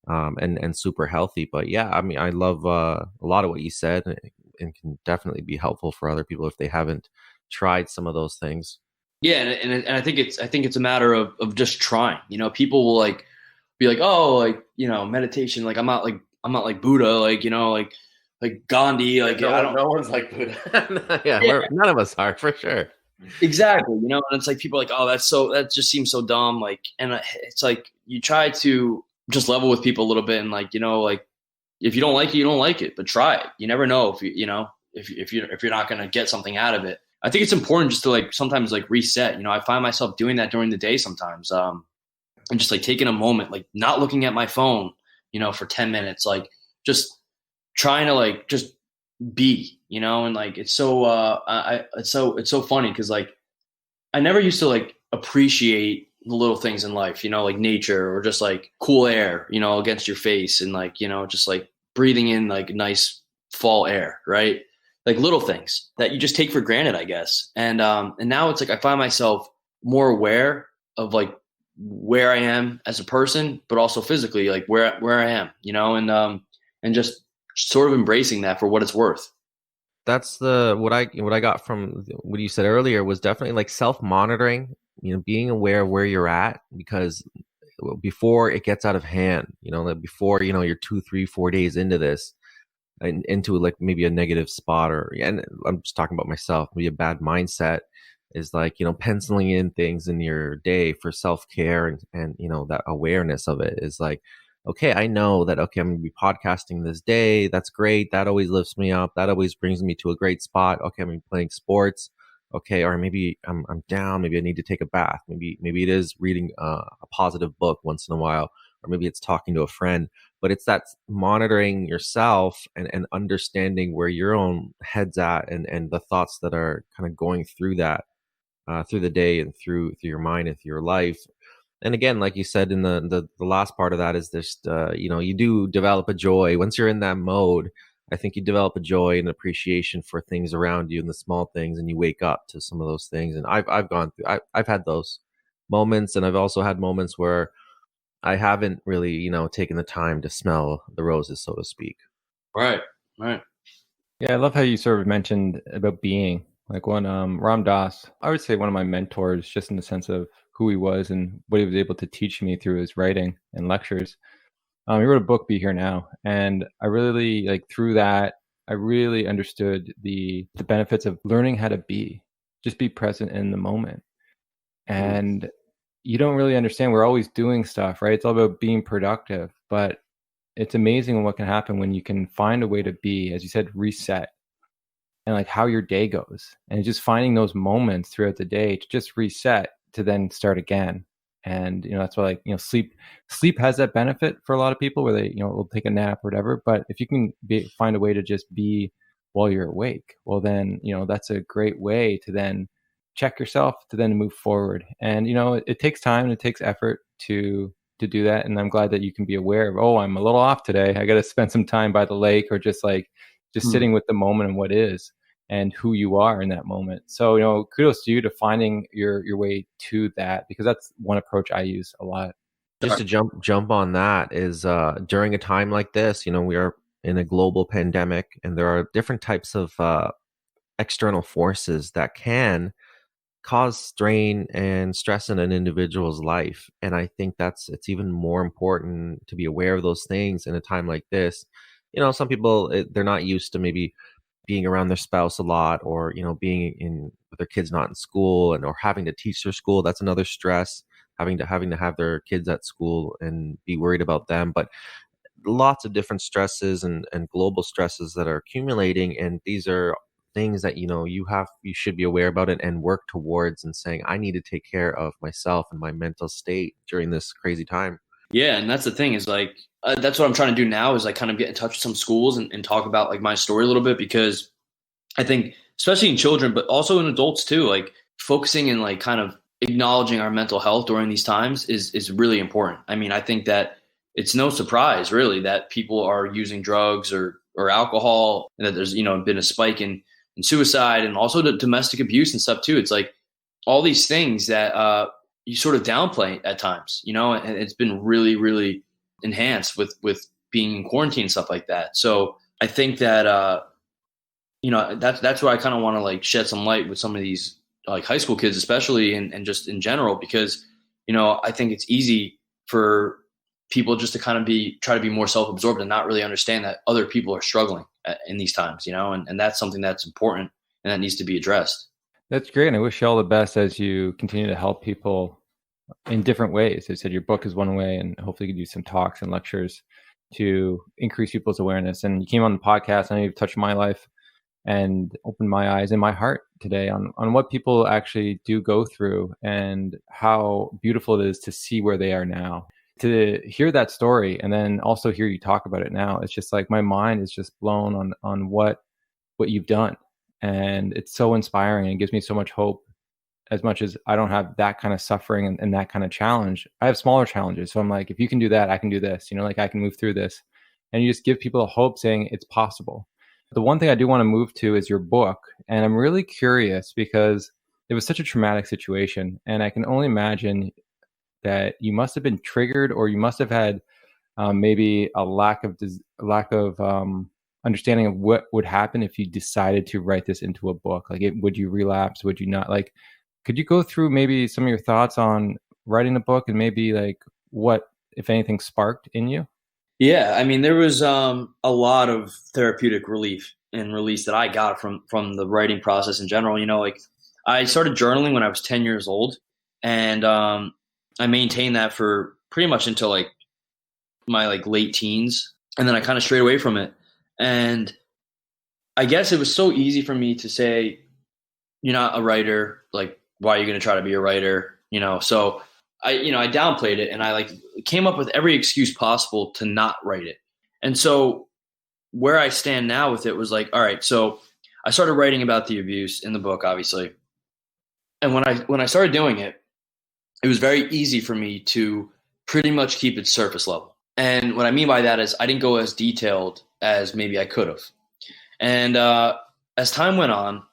and super healthy. But yeah, I mean, I love a lot of what you said, and can definitely be helpful for other people if they haven't tried some of those things. Yeah, and I think it's a matter of just trying. People will like be like, oh, like meditation. Like I'm not like Buddha. Like Gandhi. Like I don't. No one's like Buddha. Yeah, Yeah, none of us are, for sure. exactly. And it's like people are like, oh, that just seems so dumb. Like, and it's like you try to just level with people a little bit, and like if you don't like it, you don't like it, but try it. You never know if you're not gonna get something out of it. I think it's important just to like sometimes like reset. I find myself doing that during the day sometimes, and just like taking a moment, like not looking at my phone, for 10 minutes, like just trying to like just be, and like it's so it's so funny because like I never used to like appreciate the little things in life, like nature or just like cool air, against your face, and like, just like breathing in like nice fall air, right? Like little things that you just take for granted, I guess. And now it's like I find myself more aware of like where I am as a person, but also physically, like where I am, and just sort of embracing that for what it's worth. That's what I got from what you said earlier was definitely like self-monitoring, being aware of where you're at, because before it gets out of hand, that before, you're 2, 3, 4 days into this, and into like maybe a negative spot, and I'm just talking about myself, maybe a bad mindset is like, penciling in things in your day for self-care, and that awareness of it is like, okay, I know that, okay, I'm gonna be podcasting this day. That's great. That always lifts me up. That always brings me to a great spot. Okay, I'm gonna be playing sports. Okay, or maybe I'm down. Maybe I need to take a bath. Maybe it is reading a positive book once in a while, or maybe it's talking to a friend. But it's that monitoring yourself, and understanding where your own head's at, and the thoughts that are kind of going through that, through the day, and through your mind and through your life. And again, like you said in the last part of that, is just you do develop a joy once you're in that mode. I think you develop a joy and appreciation for things around you and the small things, and you wake up to some of those things. And I've gone through, I've had those moments, and I've also had moments where I haven't really, taken the time to smell the roses, so to speak. Right. Right. Yeah, I love how you sort of mentioned about being like one Ram Dass. I would say one of my mentors, just in the sense of who he was and what he was able to teach me through his writing and lectures. He wrote a book, Be Here Now, and I really like through that. I really understood the benefits of learning how to just be present in the moment. And you don't really understand. We're always doing stuff, right? It's all about being productive, but it's amazing what can happen when you can find a way to be, as you said, reset, and like how your day goes, and just finding those moments throughout the day to just reset to then start again. And that's why, like, sleep has that benefit for a lot of people where they will take a nap or whatever. But if you can find a way to just be while you're awake, well then that's a great way to then check yourself to then move forward. And it takes time and it takes effort to do that. And I'm glad that you can be aware of, oh, I'm a little off today. I got to spend some time by the lake, or just sitting with the moment and what is and who you are in that moment. So, kudos to you to finding your way to that, because that's one approach I use a lot. Just to jump on that is, during a time like this, we are in a global pandemic, and there are different types of external forces that can cause strain and stress in an individual's life. And I think it's even more important to be aware of those things in a time like this. Some people, they're not used to maybe being around their spouse a lot, or being in with their kids not in school, or having to teach their school. That's another stress, having to have their kids at school and be worried about them. But lots of different stresses, and global stresses that are accumulating, and these are things that, you should be aware about it and work towards, and saying, I need to take care of myself and my mental state during this crazy time. Yeah, and that's the thing is like that's what I'm trying to do now is like kind of get in touch with some schools and talk about like my story a little bit, because I think especially in children, but also in adults too, like focusing and like kind of acknowledging our mental health during these times is really important. I mean, I think that it's no surprise really that people are using drugs or alcohol, and that there's, been a spike in suicide and also the domestic abuse and stuff too. It's like all these things that you sort of downplay at times, and it's been really, really enhanced with being in quarantine and stuff like that. So I think that, that's where I kind of want to like shed some light with some of these like high school kids, especially, and just in general, because, I think it's easy for people just to kind of try to be more self-absorbed and not really understand that other people are struggling in these times, and that's something that's important and that needs to be addressed. That's great. And I wish you all the best as you continue to help people in different ways. As I said, your book is one way, and hopefully you can do some talks and lectures to increase people's awareness. And you came on the podcast, I know you've touched my life and opened my eyes and my heart today on what people actually do go through and how beautiful it is to see where they are now. To hear that story and then also hear you talk about it now, it's just like my mind is just blown on what you've done. And it's so inspiring, and it gives me so much hope. As much as I don't have that kind of suffering and that kind of challenge, I have smaller challenges. So I'm like, if you can do that, I can do this, like I can move through this. And you just give people a hope saying it's possible. The one thing I do want to move to is your book. And I'm really curious because it was such a traumatic situation. And I can only imagine that you must have been triggered, or you must have had maybe a lack of understanding of what would happen if you decided to write this into a book. Like, would you relapse? Would you not? Like, could you go through maybe some of your thoughts on writing a book and maybe like what, if anything, sparked in you? Yeah, I mean, there was a lot of therapeutic relief and release that I got from the writing process in general. Like I started journaling when I was 10 years old, and I maintained that for pretty much until like my like late teens, and then I kind of strayed away from it. And I guess it was so easy for me to say, you're not a writer. Like, why are you going to try to be a writer? So I downplayed it, and I like came up with every excuse possible to not write it. And so where I stand now with it was like, all right, so I started writing about the abuse in the book, obviously. And when I started doing it, it was very easy for me to pretty much keep it surface level. And what I mean by that is I didn't go as detailed as maybe I could have. And as time went on,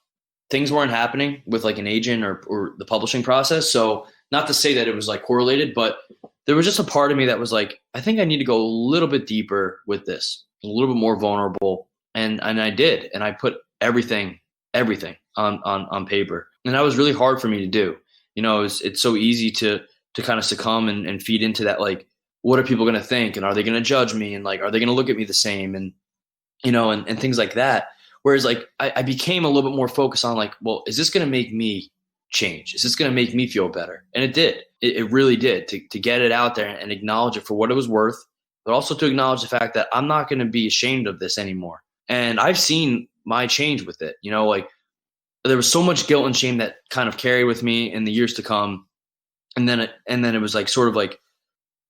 things weren't happening with like an agent or the publishing process. So not to say that it was like correlated, but there was just a part of me that was like, I think I need to go a little bit deeper with this, a little bit more vulnerable. And I did. And I put everything on paper. And that was really hard for me to do. It's so easy to kind of succumb and feed into that, like, what are people going to think? And are they going to judge me? And like, are they going to look at me the same? And, and things like that. Whereas like, I became a little bit more focused on like, well, is this going to make me change? Is this going to make me feel better? And it did. It really did, to get it out there and acknowledge it for what it was worth, but also to acknowledge the fact that I'm not going to be ashamed of this anymore. And I've seen my change with it. Like there was so much guilt and shame that kind of carried with me in the years to come. And then it was like sort of like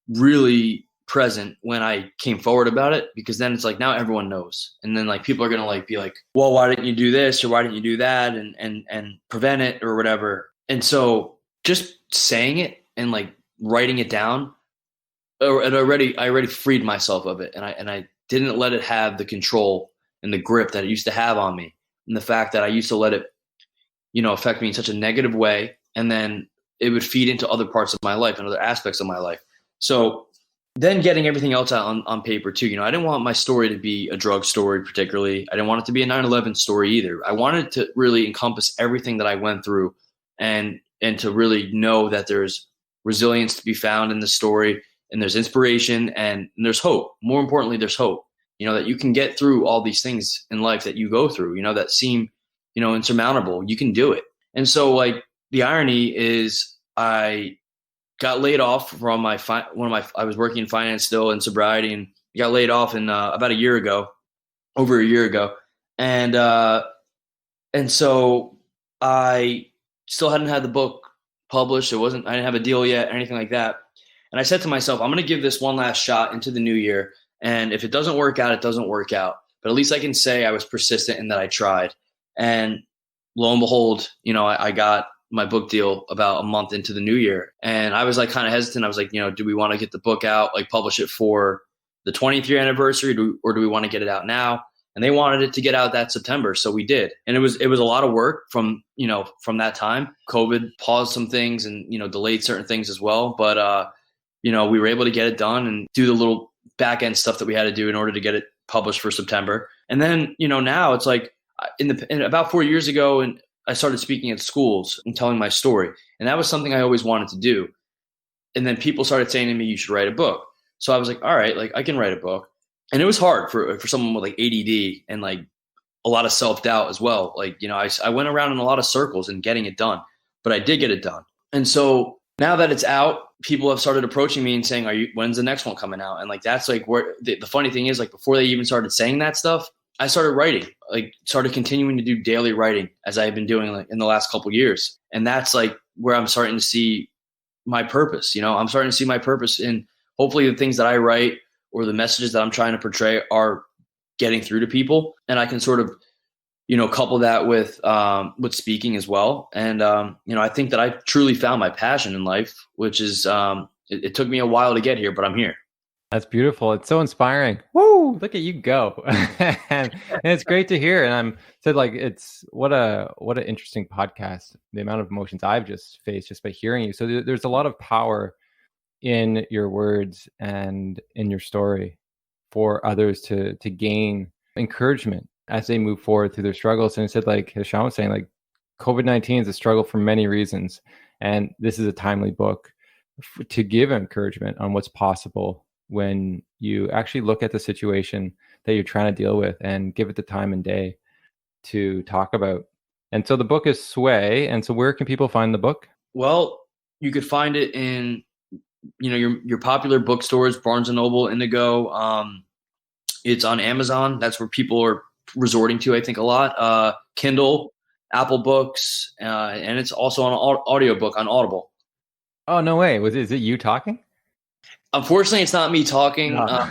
really present when I came forward about it, because then it's like now everyone knows. And then like people are going to like be like, well, why didn't you do this or why didn't you do that and prevent it or whatever. And so just saying it and like writing it down, I already freed myself of it. And I didn't let it have the control and the grip that it used to have on me. And the fact that I used to let it, affect me in such a negative way. And then it would feed into other parts of my life and other aspects of my life. So then getting everything else out on paper too. I didn't want my story to be a drug story particularly. I didn't want it to be a 9/11 story either. I wanted to really encompass everything that I went through and to really know that there's resilience to be found in the story, and there's inspiration and there's hope. More importantly, there's hope, that you can get through all these things in life that you go through, that seem, insurmountable. You can do it. And so like the irony is I got laid off from I was working in finance still in sobriety, and got laid off in about over a year ago. And And so I still hadn't had the book published. I didn't have a deal yet, anything like that. And I said to myself, I'm going to give this one last shot into the new year. And if it doesn't work out, it doesn't work out. But at least I can say I was persistent and that I tried. And lo and behold, I got my book deal about a month into the new year. And I was like kind of hesitant. I was like, do we want to get the book out, like publish it for the 20th year anniversary, or do we want to get it out now? And they wanted it to get out that September. So we did. And it was a lot of work from that time. COVID paused some things and, delayed certain things as well. But, we were able to get it done and do the little back end stuff that we had to do in order to get it published for September. And then, now it's like in about 4 years ago, and I started speaking at schools and telling my story. And that was something I always wanted to do. And then people started saying to me, you should write a book. So I was like, all right, like I can write a book. And it was hard for someone with like ADD and like a lot of self-doubt as well. Like, I went around in a lot of circles and getting it done, but I did get it done. And so now that it's out, people have started approaching me and saying, when's the next one coming out? And like, that's like where the funny thing is, like before they even started saying that stuff, I started writing, like started continuing to do daily writing as I have been doing like in the last couple of years. And that's like where I'm starting to see my purpose. I'm starting to see my purpose in hopefully the things that I write or the messages that I'm trying to portray are getting through to people. And I can sort of, couple that with speaking as well. And, I think that I truly found my passion in life, which is, it took me a while to get here, but I'm here. That's beautiful. It's so inspiring. Woo! Look at you go. and it's great to hear. And I'm said like, it's what an interesting podcast. The amount of emotions I've just faced just by hearing you. So there's a lot of power in your words and in your story for others to gain encouragement as they move forward through their struggles. And it said, like as Sean was saying, like COVID-19 is a struggle for many reasons. And this is a timely book to give encouragement on what's possible when you actually look at the situation that you're trying to deal with and give it the time and day to talk about. And so the book is Sway. And so where can people find the book? Well, you could find it in your popular bookstores, Barnes & Noble, Indigo. It's on Amazon. That's where people are resorting to, I think, a lot. Kindle, Apple Books, and it's also on an audiobook on Audible. Oh, no way. Is it you talking? Unfortunately, it's not me talking. No.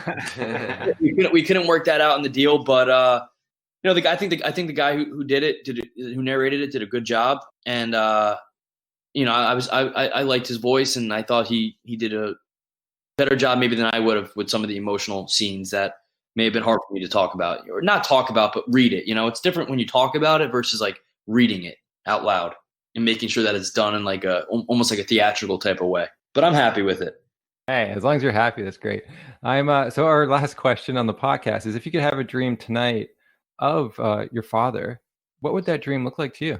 We couldn't work that out in the deal, but I think the guy who who narrated it did a good job. And I liked his voice, and I thought he did a better job maybe than I would have with some of the emotional scenes that may have been hard for me to talk about, or not talk about, but read it. It's different when you talk about it versus like reading it out loud and making sure that it's done in like almost like a theatrical type of way. But I'm happy with it. Hey, as long as you're happy, that's great. So our last question on the podcast is, if you could have a dream tonight of your father, what would that dream look like to you?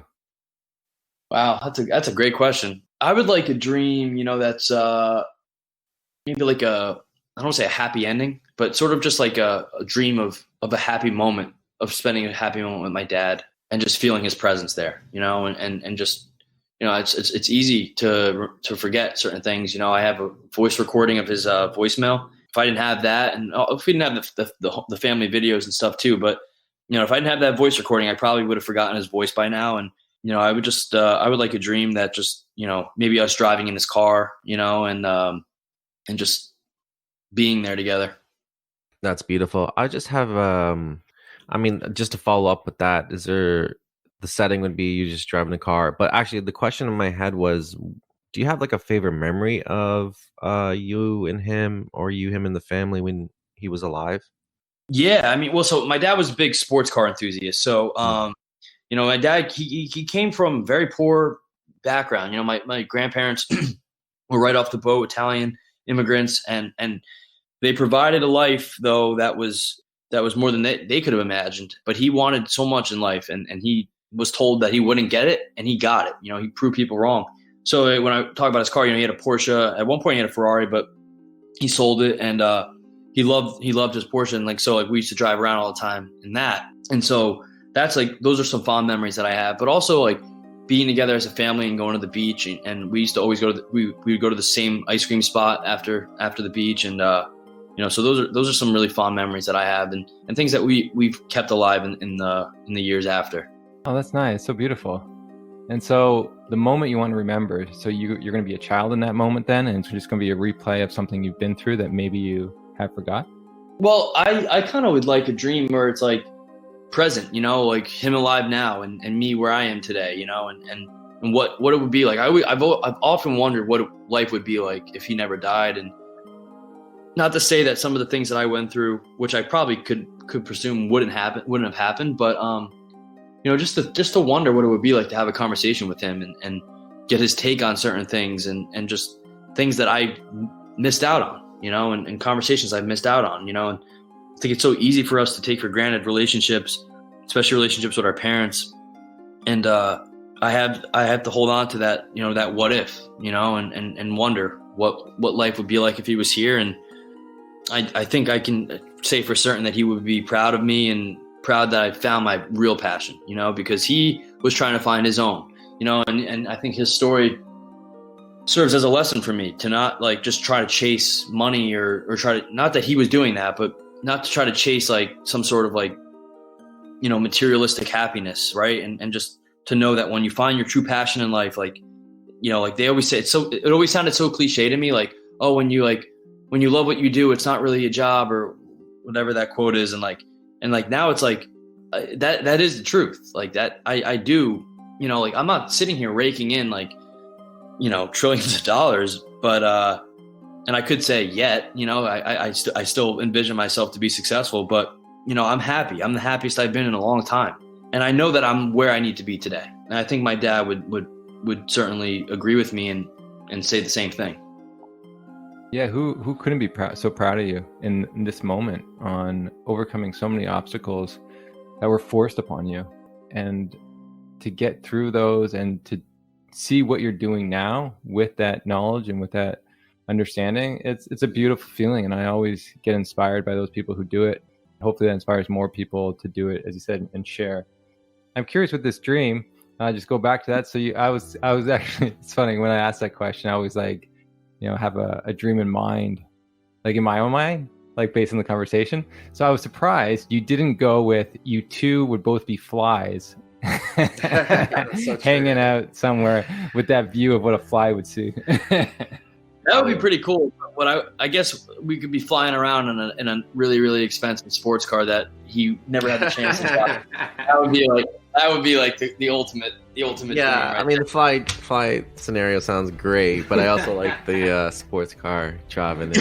Wow, that's a great question. I would like a dream, that's maybe like I don't want to say a happy ending, but sort of just like a dream of a happy moment, of spending a happy moment with my dad and just feeling his presence there, and just, it's easy to forget certain things. I have a voice recording of his voicemail. If I didn't have that, and if we didn't have the family videos and stuff too, but if I didn't have that voice recording, I probably would have forgotten his voice by now. And I would just I would like a dream that just maybe us driving in his car, and just being there together. That's beautiful. I just have just to follow up with that, the setting would be you just driving a car. But actually the question in my head was, do you have like a favorite memory of you and him, or him and the family when he was alive? Yeah, so my dad was a big sports car enthusiast. So my dad, he came from very poor background. My grandparents were right off the boat, Italian immigrants, and they provided a life though that was more than they could have imagined. But he wanted so much in life, and he was told that he wouldn't get it, and he got it. He proved people wrong. So when I talk about his car, he had a Porsche. At one point he had a Ferrari, but he sold it, and he loved his Porsche, and we used to drive around all the time in that. And so that's those are some fond memories that I have. But also being together as a family and going to the beach, and we used to always we would go to the same ice cream spot after the beach, and so those are some really fond memories that I have, and things that we've kept alive in the years after. Oh, that's nice. So beautiful. And so the moment you want to remember, so you're going to be a child in that moment then, and it's just going to be a replay of something you've been through that maybe you have forgot? Well, I kind of would like a dream where it's like present, like him alive now and me where I am today, and what it would be like. I've often wondered what life would be like if he never died. And not to say that some of the things that I went through, which I probably could presume wouldn't have happened, but just to wonder what it would be like to have a conversation with him and get his take on certain things and just things that I missed out on, and conversations I've missed out on, and I think it's so easy for us to take for granted relationships, especially relationships with our parents. And I have to hold on to that, that what if, and wonder what life would be like if he was here. And I think I can say for certain that he would be proud of me and proud that I found my real passion, because he was trying to find his own, and I think his story serves as a lesson for me to not like just try to chase money or try to, not that he was doing that, but not to try to chase like some sort of like, materialistic happiness. Right. And just to know that when you find your true passion in life, like, like they always say, it always sounded so cliche to me. Like, oh, when you love what you do, it's not really a job or whatever that quote is. And like now it's like, that is the truth. Like that I do, like I'm not sitting here raking in like, trillions of dollars, but, and I could say yet, I still envision myself to be successful, but, I'm happy. I'm the happiest I've been in a long time. And I know that I'm where I need to be today. And I think my dad would certainly agree with me and say the same thing. Yeah. Who couldn't be so proud of you in this moment on overcoming so many obstacles that were forced upon you, and to get through those and to see what you're doing now with that knowledge and with that understanding. It's a beautiful feeling. And I always get inspired by those people who do it. Hopefully that inspires more people to do it, as you said, and share. I'm curious with this dream, just go back to that. So I was actually, it's funny when I asked that question, I was like, have a dream in mind, like in my own mind, like based on the conversation. So I was surprised you didn't go with you two would both be flies hanging out somewhere with that view of what a fly would see. That would be pretty cool. But I guess we could be flying around in a really, really expensive sports car that he never had the chance to fly. That would be like the ultimate. Yeah, dream, right? I mean, the fly scenario sounds great, but I also like the sports car driving.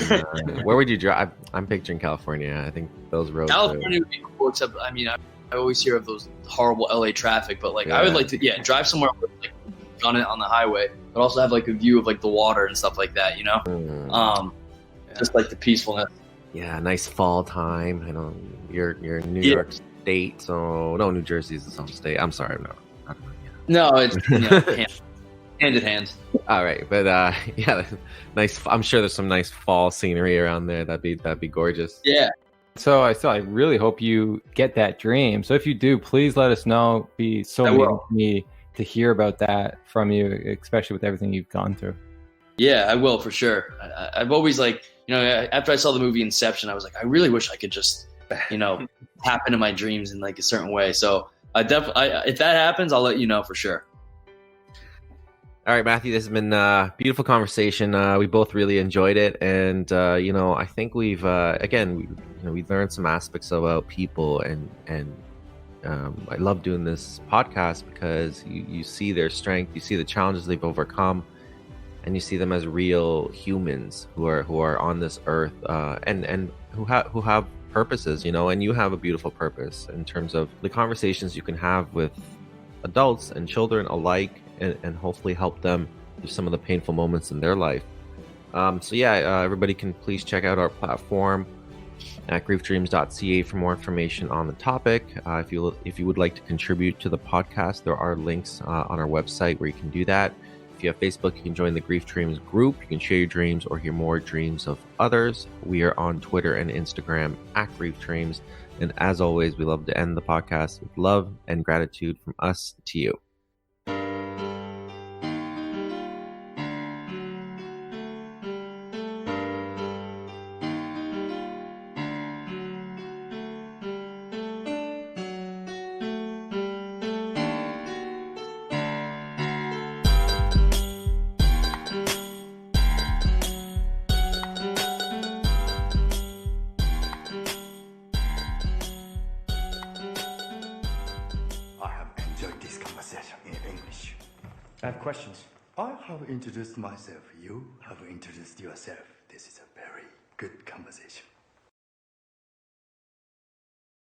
Where would you drive? I'm picturing California. I think those roads. California would be cool, except I mean, I always hear of those horrible LA traffic, but like I would like to drive somewhere with like on it on the highway, but also have like a view of like the water and stuff like that, just like the peacefulness. Yeah, nice fall time. You're in New York State, so no, New Jersey is its own state. I'm sorry, no, it's hand in hand. All right, but nice. I'm sure there's some nice fall scenery around there. That'd be gorgeous. Yeah. So I really hope you get that dream. So if you do, please let us know. Be so amazing to me to hear about that from you, especially with everything you've gone through. Yeah, I will for sure. I've always after I saw the movie Inception, I was like, I really wish I could just, tap into my dreams in like a certain way. So if that happens, I'll let you know for sure. All right, Matthew, this has been a beautiful conversation. We both really enjoyed it. And, I think we've learned some aspects about people and I love doing this podcast because you see their strength, you see the challenges they've overcome, and you see them as real humans who are on this earth and who have purposes, and you have a beautiful purpose in terms of the conversations you can have with adults and children alike, and hopefully help them through some of the painful moments in their life. Everybody can please check out our platform at griefdreams.ca for more information on the topic. If you would like to contribute to the podcast, there are links on our website where you can do that. If you have Facebook, you can join the Grief Dreams group. You can share your dreams or hear more dreams of others. We are on Twitter and Instagram at Grief Dreams. And as always, we love to end the podcast with love and gratitude from us to you. enjoyed this conversation in English. I have questions. I have introduced myself. You have introduced yourself. This is a very good conversation.